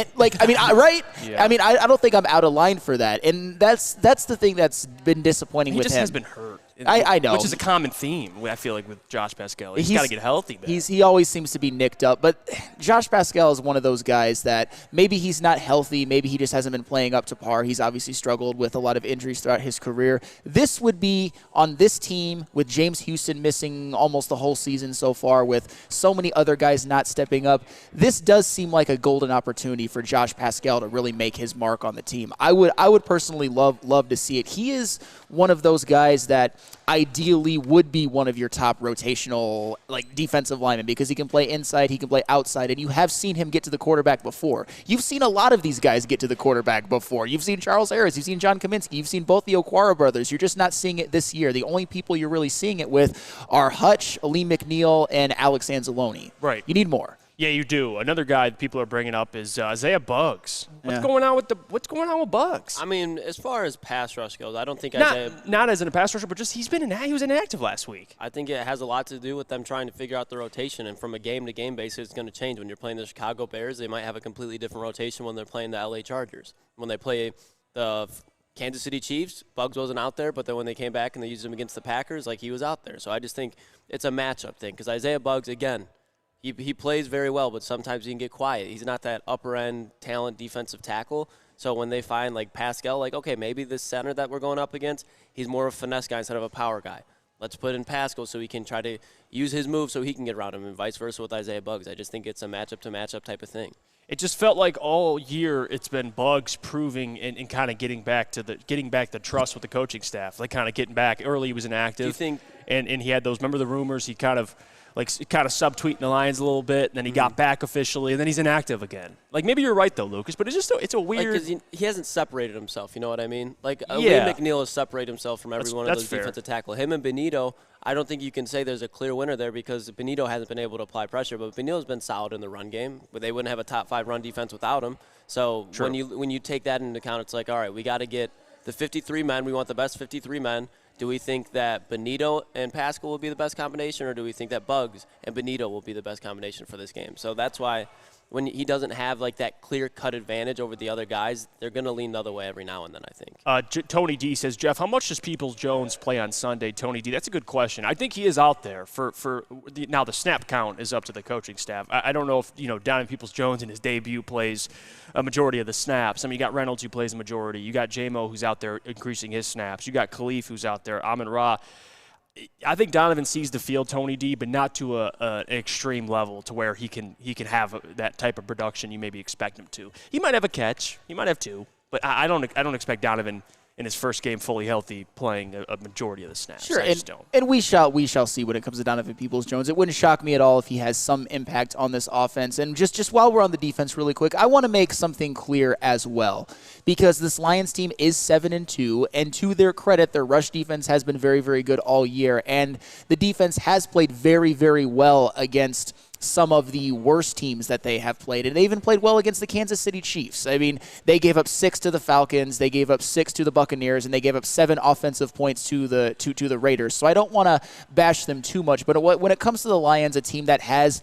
Yeah. I mean, I don't think I'm out of line for that, and that's the thing that's been disappointing with him. He just has been hurt. I know. Which is a common theme, I feel like, with Josh Pascal. He's got to get healthy, man. He always seems to be nicked up. But Josh Pascal is one of those guys that maybe he's not healthy. Maybe he just hasn't been playing up to par. He's obviously struggled with a lot of injuries throughout his career. This would be on this team with James Houston missing almost the whole season so far, with so many other guys not stepping up. This does seem like a golden opportunity for Josh Pascal to really make his mark on the team. I would personally love to see it. He is one of those guys that ideally would be one of your top rotational defensive linemen because he can play inside, he can play outside, and you have seen him get to the quarterback before. You've seen a lot of these guys get to the quarterback before. You've seen Charles Harris, you've seen John Kaminsky, you've seen both the Okwara brothers. You're just not seeing it this year. The only people you're really seeing it with are Hutch, Aleem McNeil, and Alex Anzalone. Right. You need more. Yeah, you do. Another guy that people are bringing up is Isaiah Buggs. What's going on with Buggs? I mean, as far as pass rush goes, I don't think not as in a pass rusher, but just he was inactive last week. I think it has a lot to do with them trying to figure out the rotation, and from a game-to-game basis, it's going to change. When you're playing the Chicago Bears, they might have a completely different rotation when they're playing the LA Chargers. When they play the Kansas City Chiefs, Buggs wasn't out there, but then when they came back and they used him against the Packers, he was out there. So I just think it's a matchup thing because Isaiah Buggs, again, He plays very well, but sometimes he can get quiet. He's not that upper-end talent defensive tackle. So when they find, Pascal, okay, maybe this center that we're going up against, he's more of a finesse guy instead of a power guy. Let's put in Pascal so he can try to use his move so he can get around him, and vice versa with Isaiah Buggs. I just think it's a matchup-to-matchup type of thing. It just felt like all year it's been Buggs proving and kind of getting back the trust with the coaching staff, kind of getting back. Early he was inactive. Do you think? And he had those, remember the rumors, he kind of subtweeting the Lions a little bit, and then he got back officially, and then he's inactive again. Maybe you're right, though, Lucas, but it's a weird – because he hasn't separated himself, you know what I mean? Aleem McNeil has separated himself from every one of those defensive tackles. Him and Benito, I don't think you can say there's a clear winner there because Benito hasn't been able to apply pressure, but Benito's been solid in the run game, but they wouldn't have a top-5 run defense without him. So when you take that into account, it's all right, we got to get the 53 men. We want the best 53 men. Do we think that Benito and Pascal will be the best combination, or do we think that Buggs and Benito will be the best combination for this game? So that's why when he doesn't have like that clear-cut advantage over the other guys, they're going to lean the other way every now and then, I think. Tony D says, Jeff, how much does Peoples-Jones play on Sunday? Tony D, that's a good question. I think he is out there now the snap count is up to the coaching staff. I don't know if, Donovan Peoples-Jones in his debut plays a majority of the snaps. I mean, you got Reynolds who plays a majority. You got J-Mo who's out there increasing his snaps. You got Khalif who's out there. Amon-Ra. I think Donovan sees the field, Tony D, but not to an extreme level to where he can have that type of production you maybe expect him to. He might have a catch, he might have two, but I don't expect Donovan in his first game fully healthy playing a majority of the snaps. Sure, I just don't. And we shall see when it comes to Donovan Peoples-Jones. It wouldn't shock me at all if he has some impact on this offense. And just while we're on the defense really quick, I want to make something clear as well, because this Lions team is 7-2, and to their credit, their rush defense has been very, very good all year, and the defense has played very, very well against some of the worst teams that they have played, and they even played well against the Kansas City Chiefs. I mean, they gave up 6 to the Falcons, they gave up 6 to the Buccaneers, and they gave up 7 offensive points to the Raiders. So I don't want to bash them too much, but when it comes to the Lions, a team that has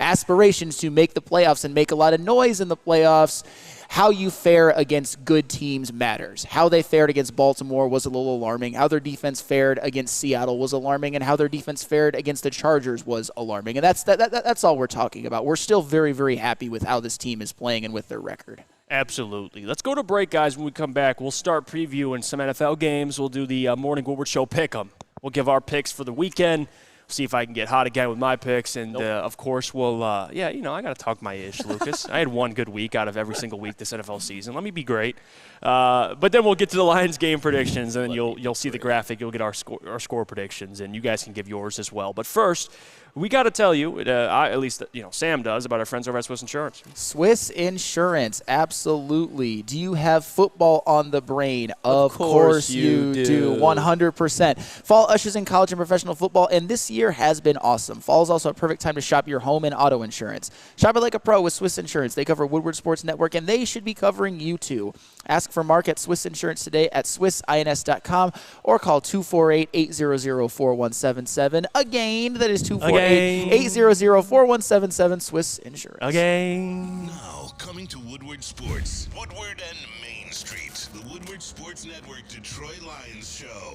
aspirations to make the playoffs and make a lot of noise in the playoffs, how you fare against good teams matters. How they fared against Baltimore was a little alarming. How their defense fared against Seattle was alarming, and how their defense fared against the Chargers was alarming. And that's all we're talking about. We're still very, very happy with how this team is playing and with their record. Absolutely. Let's go to break, guys. When we come back, we'll start previewing some NFL games. We'll do the Morning Woodward Show pick-em. We'll give our picks for the weekend. See if I can get hot again with my picks. And, of course, we'll I got to talk my ish, Lucas. I had one good week out of every single week this NFL season. Let me be great. But then we'll get to the Lions game predictions, and then you'll see the graphic. You'll get our score predictions, and you guys can give yours as well. But first, we got to tell you, at least Sam does, about our friends over at Swiss Insurance. Swiss Insurance, absolutely. Do you have football on the brain? Of course you do. 100%. Fall ushers in college and professional football, and this year has been awesome. Fall is also a perfect time to shop your home and auto insurance. Shop it like a pro with Swiss Insurance. They cover Woodward Sports Network, and they should be covering you too. Ask for Mark at Swiss Insurance today at swissins.com or call 248-800-4177. Again, that is 248-800-4177, Swiss Insurance. Again. Now, coming to Woodward Sports, Woodward and Main Street, the Woodward Sports Network Detroit Lions Show.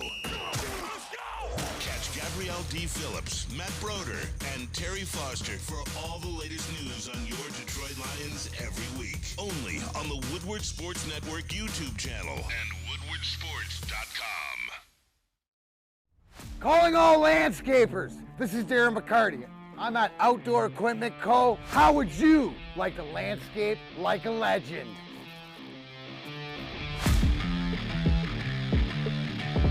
Catch Gabrielle D. Phillips, Matt Broder, and Terry Foster for all the latest news on your Detroit Lions every week. Only on the Woodward Sports Network YouTube channel and woodwardsports.com. Calling all landscapers. This is Darren McCarty. I'm at Outdoor Equipment Co. How would you like to landscape like a legend?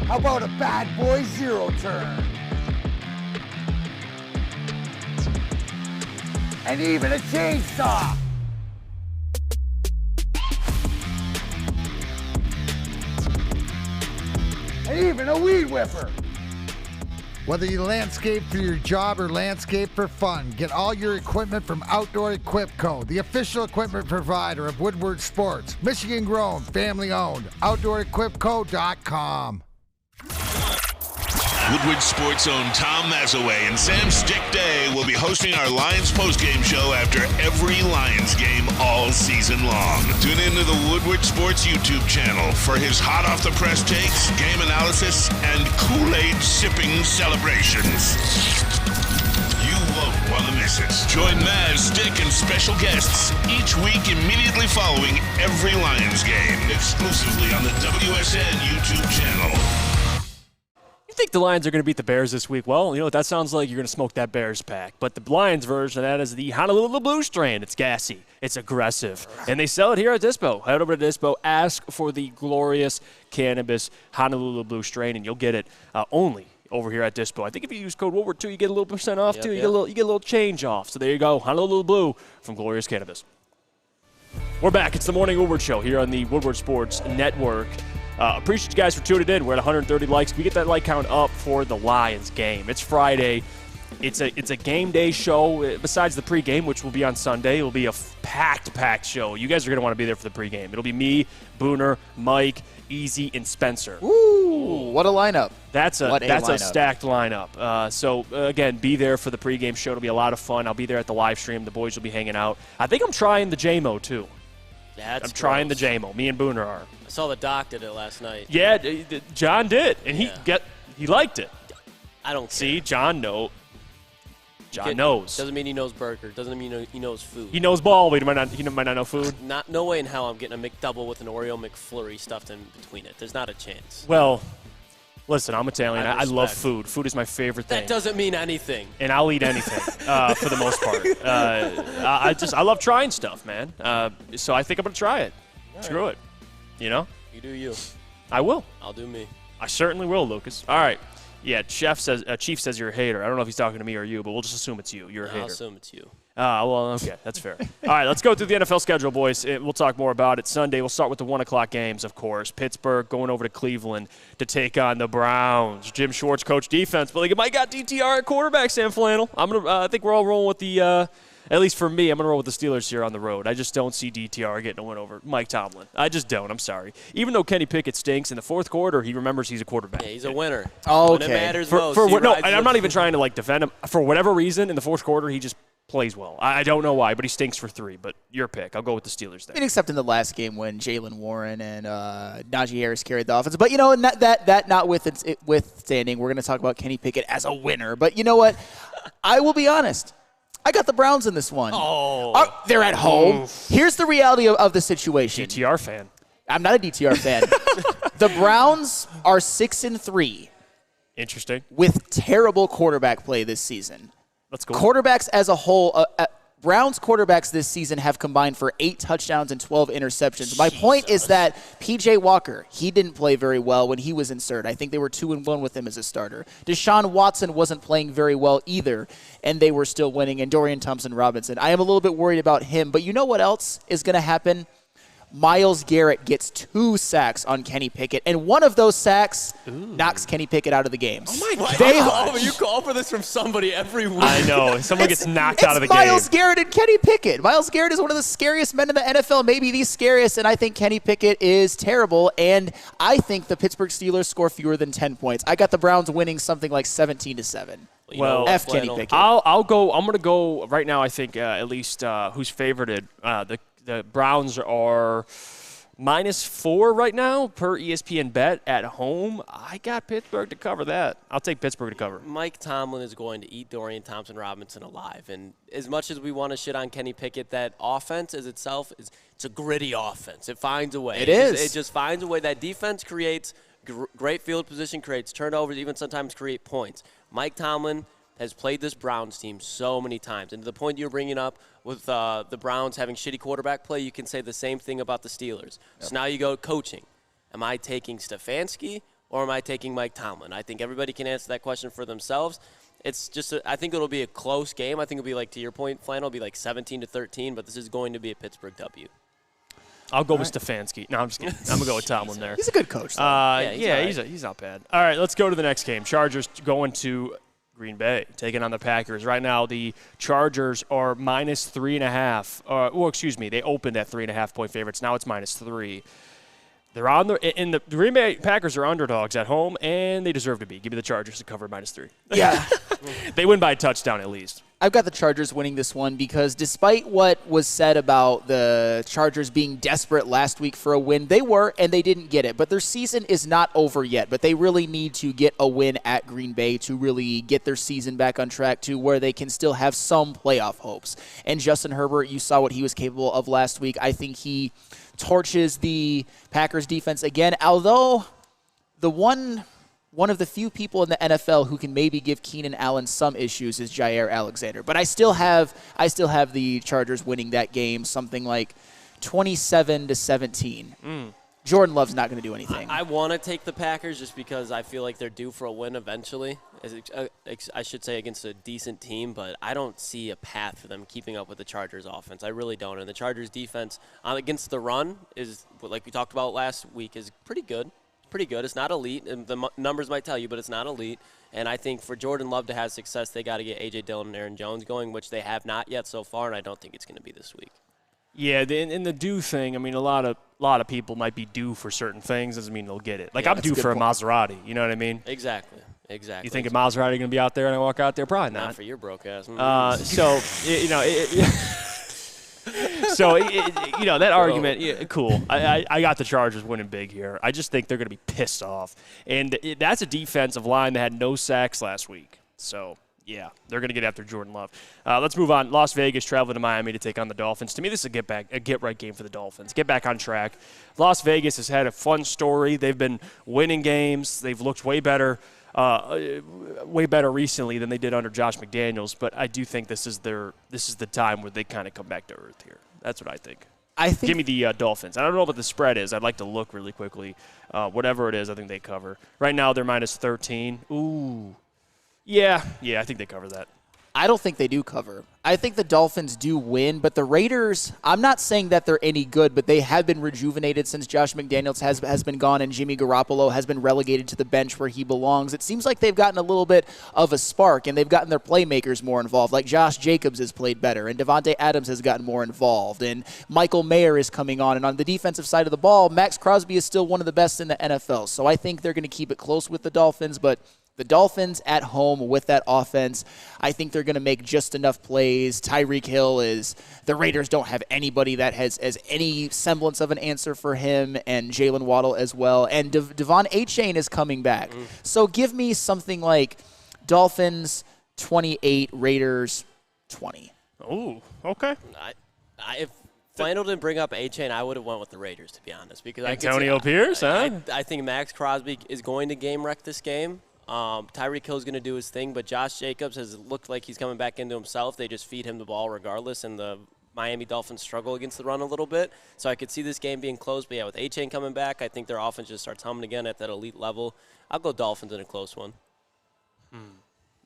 How about a bad boy zero turn? And even a chainsaw. And even a weed whipper. Whether you landscape for your job or landscape for fun, get all your equipment from Outdoor Equip Co., the official equipment provider of Woodward Sports. Michigan grown, family owned. OutdoorEquipCo.com. Woodward Sports' own Tom Mazaway and Sam Stick Day will be hosting our Lions postgame show after every Lions game all season long. Tune into the Woodward Sports YouTube channel for his hot-off-the-press takes, game analysis, and Kool-Aid sipping celebrations. You won't want to miss it. Join Maz, Stick, and special guests each week immediately following every Lions game, exclusively on the WSN YouTube channel. You think the Lions are going to beat the Bears this week? Well, you know what that sounds like? You're going to smoke that Bears pack. But the Lions version of that is the Honolulu Blue strain. It's gassy. It's aggressive. And they sell it here at Dispo. Head over to Dispo. Ask for the glorious cannabis Honolulu Blue strain, and you'll get it only over here at Dispo. I think if you use code Woodward 2, you get a little % off, too. You get a little change off. So there you go. Honolulu Blue from Glorious Cannabis. We're back. It's the Morning Woodward Show here on the Woodward Sports Network. Appreciate you guys for tuning in. We're at 130 likes. We get that like count up for the Lions game. It's Friday. It's a game day show. Besides the pregame, which will be on Sunday, it will be a packed show. You guys are going to want to be there for the pregame. It'll be me, Booner, Mike, Easy, and Spencer. Ooh, what a lineup. That's a stacked lineup. So, again, be there for the pregame show. It'll be a lot of fun. I'll be there at the live stream. The boys will be hanging out. I think I'm trying the JMO, too. I'm trying the JMO. Me and Booner are. I saw the doc did it last night. Yeah, John did, and he liked it. I don't see John knows. Doesn't mean he knows burger. Doesn't mean he knows food. He knows ball, but he might not know food. No way in hell I'm getting a McDouble with an Oreo McFlurry stuffed in between it. There's not a chance. Well, listen, I'm Italian. I love food. Food is my favorite thing. That doesn't mean anything. And I'll eat anything for the most part. I love trying stuff, man. So I think I'm gonna try it. All Screw right. it. You know? You do you. I will. I'll do me. I certainly will, Lucas. All right. Yeah, Chief says you're a hater. I don't know if he's talking to me or you, but we'll just assume it's you. You're a hater. I'll assume it's you. Well, okay. That's fair. All right, let's go through the NFL schedule, boys. We'll talk more about it Sunday. We'll start with the 1 o'clock games, of course. Pittsburgh going over to Cleveland to take on the Browns. Jim Schwartz, coach defense. But Mike got DTR at quarterback, Sam Flannel. I think we're all rolling with the at least for me, I'm going to roll with the Steelers here on the road. I just don't see DTR getting a win over Mike Tomlin. I just don't. I'm sorry. Even though Kenny Pickett stinks, in the fourth quarter, he remembers he's a quarterback. Yeah, he's a winner. Oh, okay. When it matters most. And I'm not even trying to defend him. For whatever reason, in the fourth quarter, he just plays well. I don't know why, but he stinks for 3. But your pick. I'll go with the Steelers there. Except in the last game when Jalen Warren and Najee Harris carried the offense. But, that notwithstanding, we're going to talk about Kenny Pickett as a winner. But you know what? I will be honest. I got the Browns in this one. Oh. They're at home. Here's the reality of the situation. DTR fan. I'm not a DTR fan. The Browns are 6-3. Interesting. With terrible quarterback play this season. Let's go. Quarterbacks as a whole, Browns quarterbacks this season have combined for 8 touchdowns and 12 interceptions. My point is that P.J. Walker, he didn't play very well when he was inserted. I think they were 2-1 with him as a starter. Deshaun Watson wasn't playing very well either, and they were still winning. And Dorian Thompson-Robinson, I am a little bit worried about him. But you know what else is going to happen? Myles Garrett gets 2 sacks on Kenny Pickett, and one of those sacks knocks Kenny Pickett out of the game. Oh my God! You call for this from somebody every week. I know. Someone gets knocked out of the game. Myles Garrett and Kenny Pickett. Myles Garrett is one of the scariest men in the NFL, maybe the scariest, and I think Kenny Pickett is terrible, and I think the Pittsburgh Steelers score fewer than 10 points. I got the Browns winning something like 17-7. Well, F Kenny Pickett. I'll go. I'm going to go right now. I think at least who's favorited. The Browns are -4 right now per ESPN bet at home. I got Pittsburgh to cover that. I'll take Pittsburgh to cover. Mike Tomlin is going to eat Dorian Thompson-Robinson alive. And as much as we want to shit on Kenny Pickett, that offense as itself, it's a gritty offense. It finds a way. It just finds a way. That defense creates great field position, creates turnovers, even sometimes create points. Mike Tomlin has played this Browns team so many times. And to the point you're bringing up with the Browns having shitty quarterback play, you can say the same thing about the Steelers. Yep. So now you go coaching. Am I taking Stefanski or am I taking Mike Tomlin? I think everybody can answer that question for themselves. It's just I think it'll be a close game. I think it'll be like, to your point, Flannel, it'll be like 17-13, but this is going to be a Pittsburgh W. I'll go with Stefanski. No, I'm just kidding. I'm going to go with Tomlin there. He's a good coach, though. He's not bad. All right, let's go to the next game. Chargers going to Green Bay, taking on the Packers. Right now, the Chargers are -3.5. They opened at 3.5-point favorites. Now it's -3. They're on the Green Bay Packers are underdogs at home, and they deserve to be. Give me the Chargers to cover -3. Yeah. They win by a touchdown at least. I've got the Chargers winning this one because despite what was said about the Chargers being desperate last week for a win, they were, and they didn't get it. But their season is not over yet, but they really need to get a win at Green Bay to really get their season back on track to where they can still have some playoff hopes. And Justin Herbert, you saw what he was capable of last week. I think he torches the Packers defense again, although the one of the few people in the NFL who can maybe give Keenan Allen some issues is Jair Alexander. But I still have the Chargers winning that game, something like 27-17. Jordan Love's not going to do anything. I want to take the Packers just because I feel like they're due for a win eventually. I should say against a decent team, but I don't see a path for them keeping up with the Chargers offense. I really don't. And the Chargers defense against the run is, like we talked about last week, is pretty good. Pretty good. It's not elite, and the numbers might tell you, but it's not elite. And I think for Jordan Love to have success, they got to get A.J. Dillon and Aaron Jones going, which they have not yet so far, and I don't think it's going to be this week. Yeah, in the due thing, I mean, a lot of people might be due for certain things. Doesn't mean they'll get it. Like, Yeah, I'm due for a Maserati. You know what I mean? Exactly. You think a Maserati going to be out there and I walk out there? Probably not. Not for your broke ass. That argument, cool. I got the Chargers winning big here. I just think they're going to be pissed off. And that's a defensive line that had no sacks last week. So, yeah, they're going to get after Jordan Love. Let's move on. Las Vegas traveling to Miami to take on the Dolphins. To me, this is a get-right game for the Dolphins. Get back on track. Las Vegas has had a fun story. They've been winning games. They've looked way better recently than they did under Josh McDaniels, but I do think this is the time where they kind of come back to earth here. That's what I think. Give me the Dolphins. I don't know what the spread is. I'd like to look really quickly. Whatever it is, I think they cover. Right now, they're minus 13. Ooh. Yeah, I think they cover that. I don't think they do cover. I think the Dolphins do win, but the Raiders, I'm not saying that they're any good, but they have been rejuvenated since Josh McDaniels has been gone and Jimmy Garoppolo has been relegated to the bench where he belongs. It seems like they've gotten a little bit of a spark, and they've gotten their playmakers more involved. Like Josh Jacobs has played better, and Devontae Adams has gotten more involved, and Michael Mayer is coming on. And on the defensive side of the ball, Max Crosby is still one of the best in the NFL. So I think they're going to keep it close with the Dolphins, but the Dolphins at home with that offense, I think they're going to make just enough plays. Tyreek Hill the Raiders don't have anybody that has any semblance of an answer for him, and Jalen Waddle as well. And Devon Achane is coming back. So give me something like Dolphins 28, Raiders 20. Oh, okay. If Flannel didn't bring up Achane, I would have went with the Raiders, to be honest. Because Antonio Pierce, huh? I think Max Crosby is going to game wreck this game. Tyreek Hill is going to do his thing, but Josh Jacobs has looked like he's coming back into himself. They just feed him the ball regardless, and the Miami Dolphins struggle against the run a little bit. So I could see this game being close, but yeah, with Achane coming back, I think their offense just starts humming again at that elite level. I'll go Dolphins in a close one.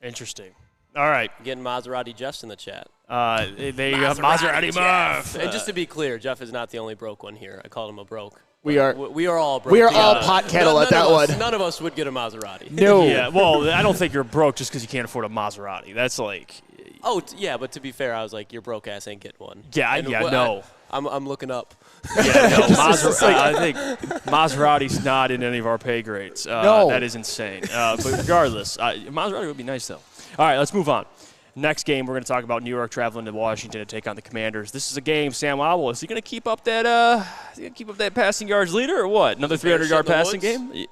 Interesting. All right. Getting Maserati Jeff's in the chat. There you go, Maserati Jeff. And just to be clear, Jeff is not the only broke one here. I called him a broke. We are all broke. We are all pot kettle at that one. None of us would get a Maserati. No. Yeah, well, I don't think you're broke just because you can't afford a Maserati. That's like. Oh, yeah, but to be fair, I was like, your broke ass ain't getting one. Yeah, no. I'm looking up. Yeah, no, I think Maserati's not in any of our pay grades. No. That is insane. But regardless, Maserati would be nice, though. All right, let's move on. Next game, we're going to talk about New York traveling to Washington to take on the Commanders. This is a game. Sam Howell, is he going to keep up that? Passing yards leader or what? Another 300-yard passing game?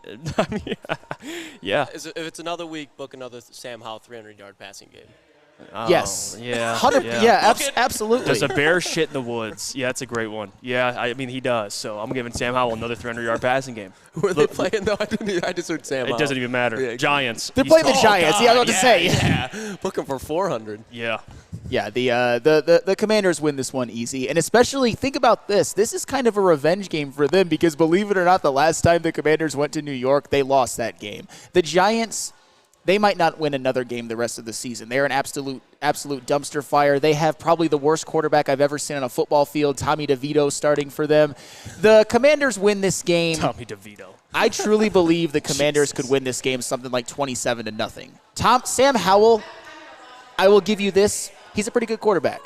Yeah. If it's another week, book another Sam Howell 300-yard passing game. Yes. Yeah. Absolutely. Does a bear shit in the woods? Yeah, that's a great one. Yeah, I mean, he does. So I'm giving Sam Howell another 300-yard passing game. Who are they playing, though? I just heard Sam Howell. It doesn't even matter. Yeah, Giants. They're playing the Giants. I was about to say. Yeah. Book him for 400. Yeah. Yeah, the Commanders win this one easy. And especially, think about this. This is kind of a revenge game for them because, believe it or not, the last time the Commanders went to New York, they lost that game. The Giants, they might not win another game the rest of the season. They're an absolute dumpster fire. They have probably the worst quarterback I've ever seen on a football field, Tommy DeVito, starting for them. The Commanders win this game. Tommy DeVito. I truly believe the Commanders could win this game something like 27-0. Sam Howell, I will give you this. He's a pretty good quarterback.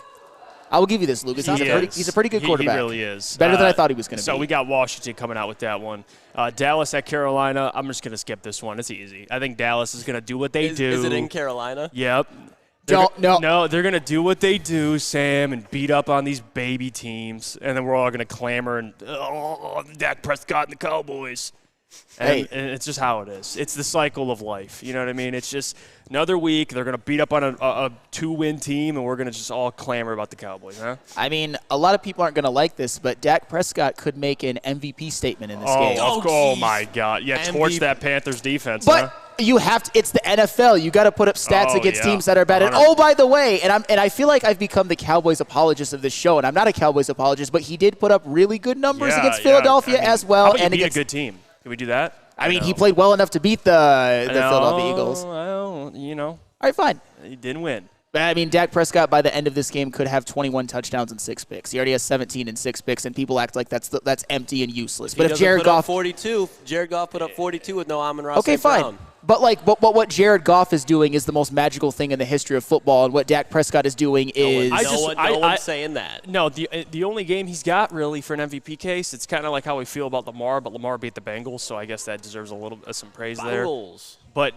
I will give you this, Lucas. He's a pretty good quarterback. He really is. Better than I thought he was going to be. So we got Washington coming out with that one. Dallas at Carolina. I'm just going to skip this one. It's easy. I think Dallas is going to do what they do. Is it in Carolina? Yep. No, they're going to do what they do, Sam, and beat up on these baby teams. And then we're all going to clamor and, Dak Prescott and the Cowboys. And it's just how it is. It's the cycle of life. You know what I mean? It's just another week. They're going to beat up on a 2-win team, and we're going to just all clamor about the Cowboys, huh? I mean, a lot of people aren't going to like this, but Dak Prescott could make an MVP statement in this game. Oh, my God. Yeah, torch that Panthers defense, but you have to. It's the NFL. You got to put up stats against teams that are bad. And by the way, and I feel like I've become the Cowboys apologist of this show, and I'm not a Cowboys apologist, but he did put up really good numbers against Philadelphia as well. How about you beat a good team? Can we do that? I mean, he played well enough to beat the Philadelphia Eagles. Well, All right, fine. He didn't win. But, I mean, Dak Prescott, by the end of this game, could have 21 touchdowns and 6 picks. He already has 17 and 6 picks, and people act like that's empty and useless. But if Jared Goff 42, Jared Goff put up 42 with no Amon-Ra St. fine. Brown. But what Jared Goff is doing is the most magical thing in the history of football, and what Dak Prescott is doing is no one's saying that. No, the only game he's got really for an MVP case, it's kind of like how we feel about Lamar, but Lamar beat the Bengals, so I guess that deserves a little some praise there. But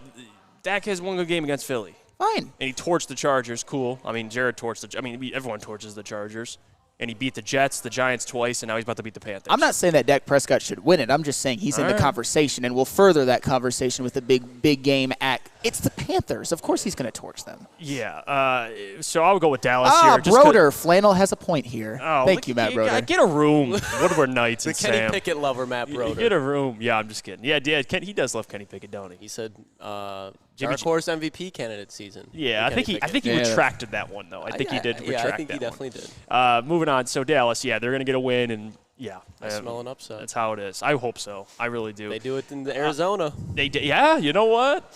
Dak has one good game against Philly. Fine. And he torched the Chargers. Cool. I mean, Jared torched everyone torches the Chargers. And he beat the Jets, the Giants twice, and now he's about to beat the Panthers. I'm not saying that Dak Prescott should win it. I'm just saying he's in the conversation, and we'll further that conversation with the big game act. It's the Panthers. Of course he's going to torch them. Yeah. So I'll go with Dallas here. Broder. Flannel has a point here. Oh, Thank you, Matt Broder. Get a room. Woodward Knights and Kenny Sam. Pickett lover, Matt Broder. Get a room. Yeah, I'm just kidding. Yeah, he does love Kenny Pickett, don't he? He said Dark Horse MVP candidate season. Yeah, I think he retracted that one, though. I think he did retract that one. Yeah, I think he definitely did. Moving on. So Dallas, yeah, they're going to get a win, and I smell an upset. That's how it is. I hope so. I really do. They do it in Arizona. Yeah, you know what?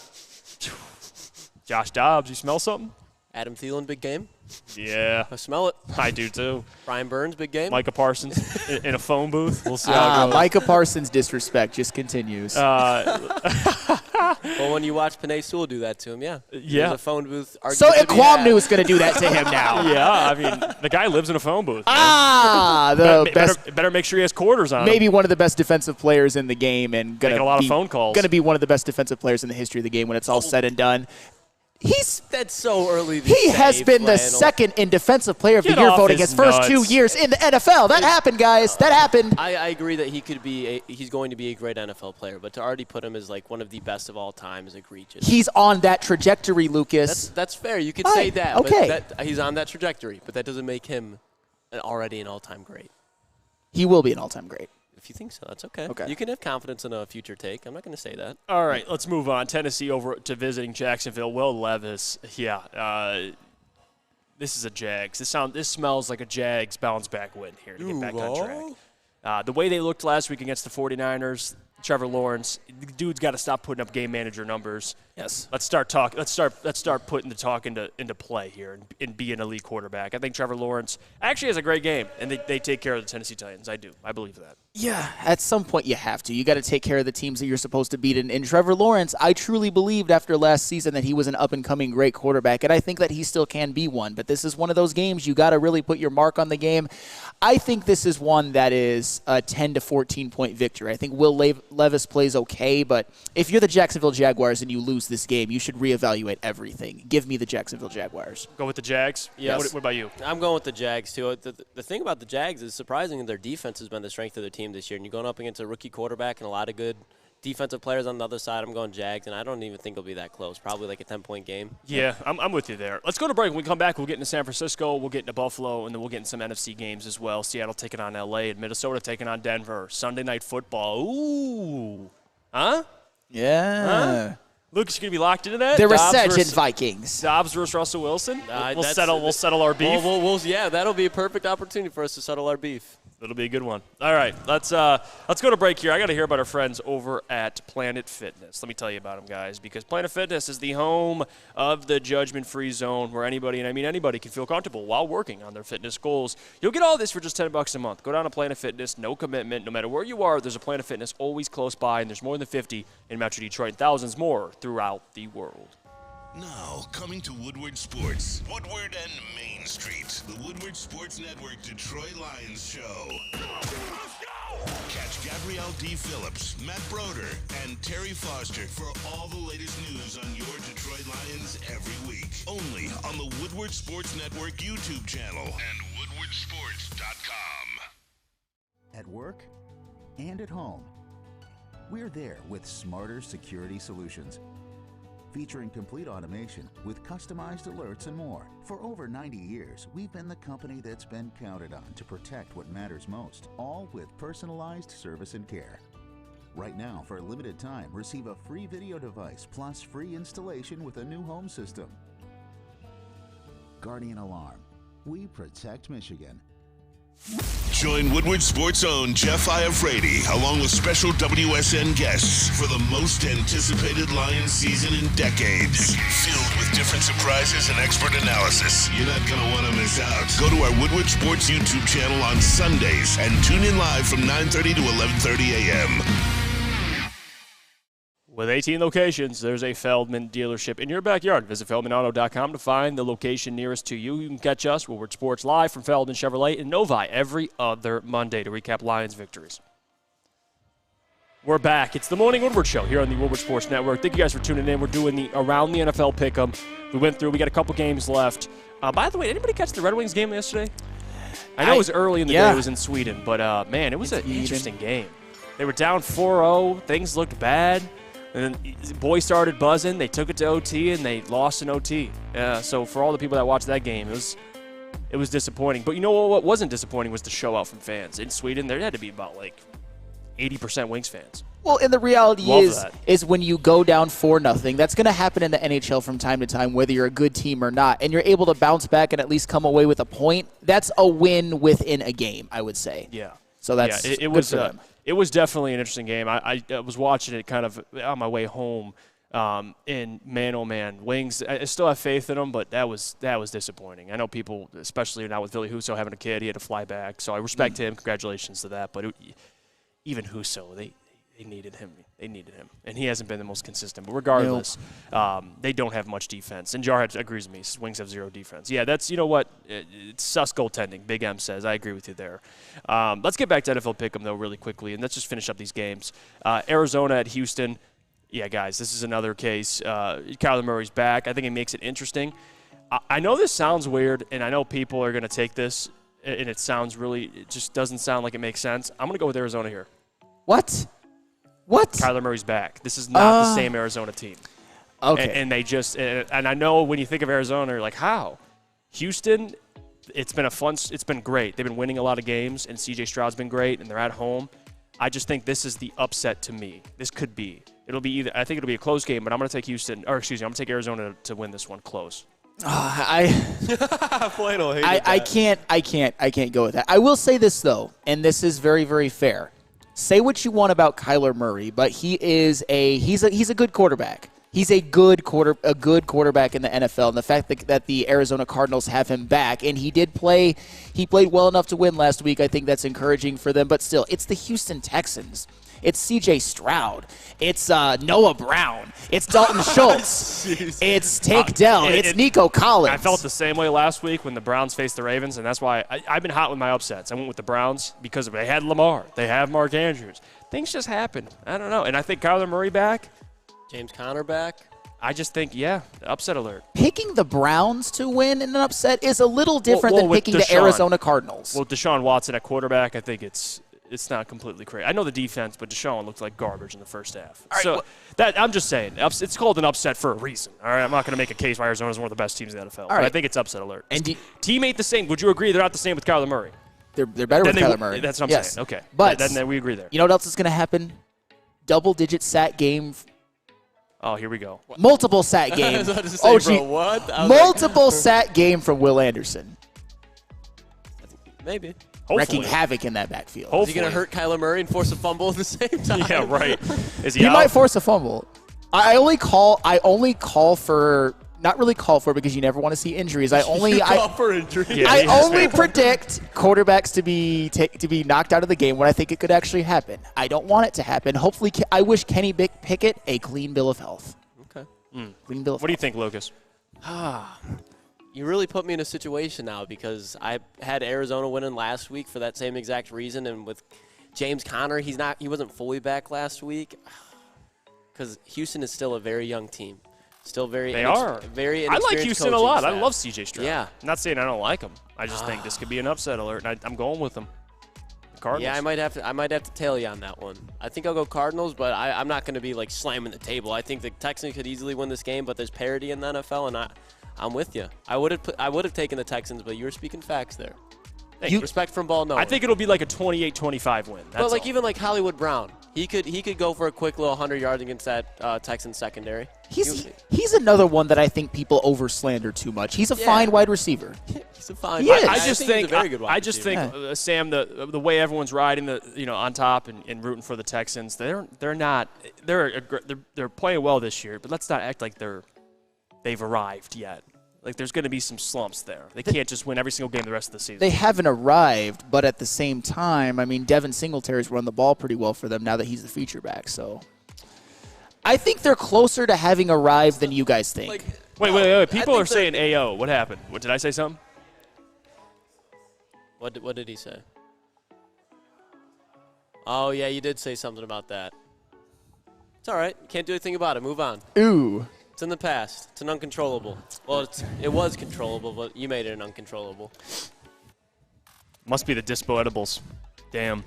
Josh Dobbs, you smell something? Adam Thielen, big game. Yeah. I smell it. I do too. Brian Burns, big game. Micah Parsons in a phone booth. We'll see how it goes. Micah Parsons' disrespect just continues. Well, when you watch Penei Sewell do that to him, Yeah. There's a phone booth. So Iquamnu is going to do that to him now. Yeah, I mean, the guy lives in a phone booth. Better make sure he has quarters on him. Maybe one of the best defensive players in the game, and making a lot of phone calls. Going to be one of the best defensive players in the history of the game when it's all said and done. That's so early. He has been the second in Defensive Player of the Year voting his first 2 years in the NFL. That happened, guys. That happened. I agree that he's going to be a great NFL player, but to already put him as like one of the best of all time is egregious. He's on that trajectory, Lucas. That's fair. You could say that. Okay. But he's on that trajectory, but that doesn't make him already an all-time great. He will be an all-time great. If you think so, that's okay. You can have confidence in a future take. I'm not going to say that. All right, let's move on. Tennessee over to visiting Jacksonville. Will Levis, this is a Jags. This smells like a Jags bounce-back win here to get back on track. The way they looked last week against the 49ers, Trevor Lawrence, the dude's got to stop putting up game manager numbers. Yes. Let's start putting the talk into play here and be an elite quarterback. I think Trevor Lawrence actually has a great game, and they take care of the Tennessee Titans. I do. I believe that. Yeah, at some point you have to. You got to take care of the teams that you're supposed to beat. And Trevor Lawrence, I truly believed after last season that he was an up-and-coming great quarterback, and I think that he still can be one. But this is one of those games you got to really put your mark on the game. I think this is one that is a 10 to 14-point victory. I think Will Levis plays okay, but if you're the Jacksonville Jaguars and you lose this game, you should reevaluate everything. Give me the Jacksonville Jaguars. Go with the Jags? Yes. What about you? I'm going with the Jags, too. The thing about the Jags is surprisingly their defense has been the strength of their team this year, and you're going up against a rookie quarterback and a lot of good defensive players on the other side. I'm going Jags, and I don't even think it'll be that close. Probably like a 10-point game. Yeah, I'm with you there. Let's go to break. When we come back, we'll get into San Francisco, we'll get into Buffalo, and then we'll get into some NFC games as well. Seattle taking on L.A. and Minnesota taking on Denver. Sunday Night Football. Ooh. Huh? Yeah. Huh? Lucas, you going to be locked into that? The Resurgent Vikings. Dobbs versus Russell Wilson? We'll settle our beef. Yeah, that'll be a perfect opportunity for us to settle our beef. It'll be a good one. All right, let's go to break here. I got to hear about our friends over at Planet Fitness. Let me tell you about them, guys, because Planet Fitness is the home of the judgment-free zone where anybody, and I mean anybody, can feel comfortable while working on their fitness goals. You'll get all this for just $10 a month. Go down to Planet Fitness, no commitment. No matter where you are, there's a Planet Fitness always close by, and there's more than 50 in Metro Detroit and thousands more throughout the world. Now, coming to Woodward Sports, Woodward and Main Street, the Woodward Sports Network Detroit Lions show. Catch Gabrielle D. Phillips, Matt Broder, and Terry Foster for all the latest news on your Detroit Lions every week. Only on the Woodward Sports Network YouTube channel and woodwardsports.com. At work and at home, we're there with smarter security solutions. Featuring complete automation with customized alerts and more. For over 90 years, we've been the company that's been counted on to protect what matters most, all with personalized service and care. Right now, for a limited time, receive a free video device plus free installation with a new home system. Guardian Alarm. We protect Michigan. Join Woodward Sports' own Jeff Iafrate along with special WSN guests for the most anticipated Lions season in decades. Filled with different surprises and expert analysis. You're not going to want to miss out. Go to our Woodward Sports YouTube channel on Sundays and tune in live from 9:30 to 11:30 a.m. With 18 locations, there's a Feldman dealership in your backyard. Visit FeldmanAuto.com to find the location nearest to you. You can catch us, Woodward Sports, live from Feldman Chevrolet in Novi every other Monday to recap Lions victories. We're back. It's the Morning Woodward Show here on the Woodward Sports Network. Thank you guys for tuning in. We're doing the Around the NFL Pick'em. We got a couple games left. By the way, anybody catch the Redwings game yesterday? I know it was early in the day. It was in Sweden, but, man, it was an interesting game. They were down 4-0. Things looked bad. And then boys started buzzing. They took it to OT, and they lost in OT. So for all the people that watched that game, it was disappointing. But you know what wasn't disappointing was the show out from fans. In Sweden, there had to be about, 80% Wings fans. Well, and the reality is when you go down 4-0, that's going to happen in the NHL from time to time, whether you're a good team or not, and you're able to bounce back and at least come away with a point. That's a win within a game, I would say. Yeah. So that's good for them. It was definitely an interesting game. I was watching it kind of on my way home, and man, oh man, Wings. I still have faith in them, but that was disappointing. I know people, especially now with Billy Husso having a kid, he had to fly back. So I respect him. Congratulations to that. But even Husso, they needed him. They needed him, and he hasn't been the most consistent. But regardless, they don't have much defense. And Jarhead agrees with me. Wings have zero defense. Yeah, that's, you know what? It's sus goaltending, Big M says. I agree with you there. Let's get back to NFL Pick'em, though, really quickly, and let's just finish up these games. Arizona at Houston. Yeah, guys, this is another case. Kyler Murray's back. I think it makes it interesting. I know this sounds weird, and I know people are going to take this, and it just doesn't sound like it makes sense. I'm going to go with Arizona here. What? Kyler Murray's back. This is not the same Arizona team. Okay. And they just, and I know when you think of Arizona, you're like, how? Houston, it's been great. They've been winning a lot of games, and C.J. Stroud's been great, and they're at home. I just think this is the upset to me. This could be. It'll be either, I think it'll be a close game, but I'm going to take I'm going to take Arizona to win this one close. I can't go with that. I will say this, though, and this is very, very fair. Say what you want about Kyler Murray, but he's a good quarterback. He's a good quarterback in the NFL, and the fact that the Arizona Cardinals have him back, and he played well enough to win last week. I think that's encouraging for them. But still, it's the Houston Texans. It's C.J. Stroud. It's Noah Brown. It's Dalton Schultz. It's Tank Dell. It's Nico Collins. I felt the same way last week when the Browns faced the Ravens, and that's why I've been hot with my upsets. I went with the Browns because they had Lamar. They have Mark Andrews. Things just happen. I don't know. And I think Kyler Murray back. James Conner back. I just think, upset alert. Picking the Browns to win in an upset is a little different than picking the Arizona Cardinals. Well, Deshaun Watson at quarterback, I think it's not completely crazy. I know the defense, but Deshaun looked like garbage in the first half. I'm just saying, it's called an upset for a reason. All right, I'm not going to make a case why Arizona is one of the best teams in the NFL. But I think it's upset alert. And team ain't the same. Would you agree they're not the same with Kyler Murray? They're better with Kyler Murray. That's what I'm saying. Okay, but then we agree there. You know what else is going to happen? Double-digit sack game. Oh, here we go. Multiple sack game. Multiple sack game from Will Anderson. Maybe. Hopefully. Wrecking havoc in that backfield. Is he going to hurt Kyler Murray and force a fumble at the same time? Yeah, right. Is he might force a fumble. I only call for, not really call for because you never want to see injuries. I only predict quarterbacks to be knocked out of the game when I think it could actually happen. I don't want it to happen. Hopefully, I wish Kenny Pickett a clean bill of health. Okay. Clean bill of health. What do you think, Lucas? You really put me in a situation now because I had Arizona winning last week for that same exact reason, and with James Conner, he wasn't fully back last week because Houston is still a very young team. Still very very I like Houston a lot. I love C.J. Stroud. Yeah. I'm not saying I don't like him. I just think this could be an upset alert, and I'm going with them. Cardinals. Yeah, I might have to tail you on that one. I think I'll go Cardinals, but I'm not going to be slamming the table. I think the Texans could easily win this game, but there's parity in the NFL, and I'm with you. I would have taken the Texans, but you were speaking facts there. Respect from Ball Noah. I think it'll be like a 28-25 win. That's but even like Hollywood Brown, he could go for a quick little 100 yards against that Texans secondary. He's another one that I think people over-slander too much. He's a fine wide receiver. He's a fine. I just think he's a very good wide receiver. Sam, the way everyone's riding on top and rooting for the Texans, they're playing well this year, but let's not act like they've arrived yet. Like, there's going to be some slumps there. They can't just win every single game the rest of the season. They haven't arrived, but at the same time, I mean, Devin Singletary's run the ball pretty well for them now that he's the feature back. So I think they're closer to having arrived than you guys think. Wait. People are saying AO. What happened? What, did I say something? What did he say? Oh, yeah, you did say something about that. It's all right. Can't do anything about it. Move on. Ooh. It's in the past. It's an uncontrollable. Well, it was controllable, but you made it an uncontrollable. Must be the Dispo edibles. Damn.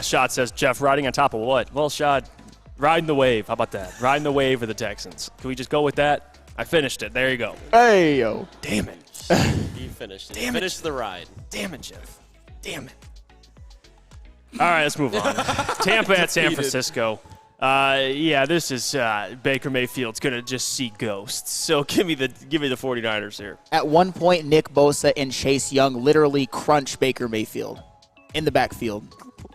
Shad says, Jeff, riding on top of what? Well, Shad, riding the wave. How about that? Riding the wave of the Texans. Can we just go with that? I finished it. There you go. Hey, yo. Damn it. You finished it. Damn You it. finished the ride. Damn it, Jeff. Damn it. All right, let's move on. Tampa at San Francisco. This is Baker Mayfield's going to just see ghosts. So give me the 49ers here. At one point, Nick Bosa and Chase Young literally crunch Baker Mayfield in the backfield.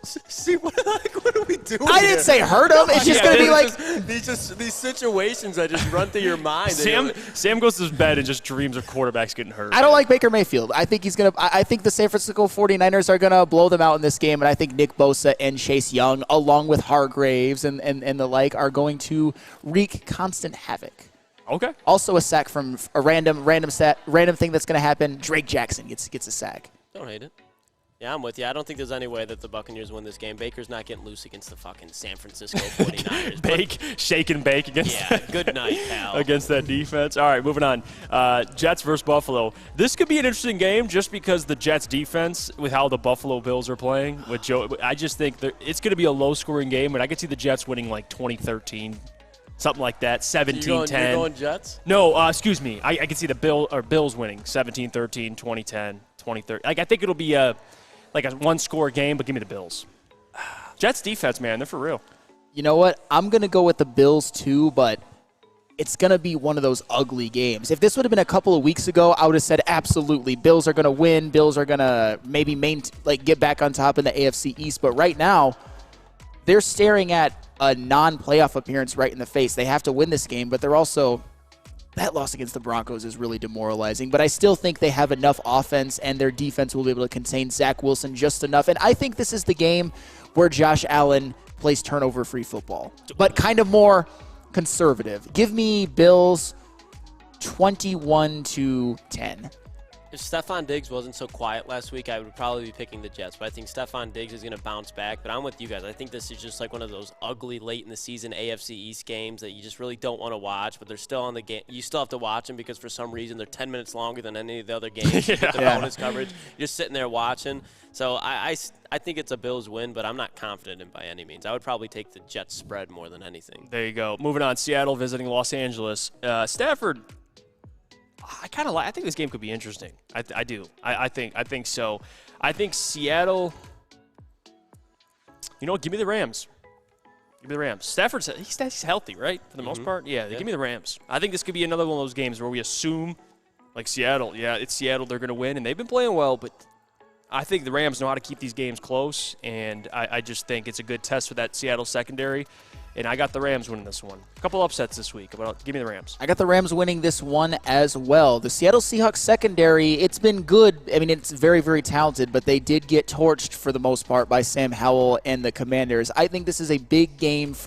See, what are we doing? I didn't say hurt him. It's just going to be like these situations that just run through your mind. Sam goes to his bed and just dreams of quarterbacks getting hurt. I don't like Baker Mayfield. I think I think the San Francisco 49ers are going to blow them out in this game, and I think Nick Bosa and Chase Young, along with Hargraves and the like, are going to wreak constant havoc. Okay. Also a sack from a random thing that's going to happen. Drake Jackson gets a sack. Don't hate it. Yeah, I'm with you. I don't think there's any way that the Buccaneers win this game. Baker's not getting loose against the fucking San Francisco 49ers. Shake and bake against good night, pal. against that defense. All right, moving on. Jets versus Buffalo. This could be an interesting game just because the Jets defense, with how the Buffalo Bills are playing with Joe, I just think it's going to be a low-scoring game, and I could see the Jets winning like 2013. Something like that, 17-10. You're going Jets? No, excuse me. I can see the Bills winning 17-13, 2010, 2013. Like I think it'll be a one-score game, but give me the Bills. Jets defense, man, they're for real. You know what? I'm going to go with the Bills too, but it's going to be one of those ugly games. If this would have been a couple of weeks ago, I would have said absolutely. Bills are going to win. Bills are going to maybe get back on top in the AFC East. But right now, they're staring at a non-playoff appearance right in the face. They have to win this game, but they're also – that loss against the Broncos is really demoralizing. But I still think they have enough offense, and their defense will be able to contain Zach Wilson just enough. And I think this is the game where Josh Allen plays turnover-free football, but kind of more conservative. Give me Bills 21-10. If Stephon Diggs wasn't so quiet last week, I would probably be picking the Jets. But I think Stephon Diggs is going to bounce back. But I'm with you guys. I think this is just like one of those ugly late-in-the-season AFC East games that you just really don't want to watch. But they're still on the game. You still have to watch them because for some reason they're 10 minutes longer than any of the other games. You get the bonus coverage. You're just sitting there watching. So I think it's a Bills win, but I'm not confident in by any means. I would probably take the Jets spread more than anything. There you go. Moving on, Seattle visiting Los Angeles. Stafford. I think this game could be interesting. I do. I think so. I think Seattle. You know what? Give me the Rams. Give me the Rams. Stafford, he's healthy, right? For the most part? Yeah, give me the Rams. I think this could be another one of those games where we assume, like Seattle, it's Seattle, they're going to win, and they've been playing well, but I think the Rams know how to keep these games close, and I just think it's a good test for that Seattle secondary. And I got the Rams winning this one. A couple upsets this week. But give me the Rams. I got the Rams winning this one as well. The Seattle Seahawks secondary, it's been good. I mean, it's very, very talented, but they did get torched for the most part by Sam Howell and the Commanders. I think this is a big game for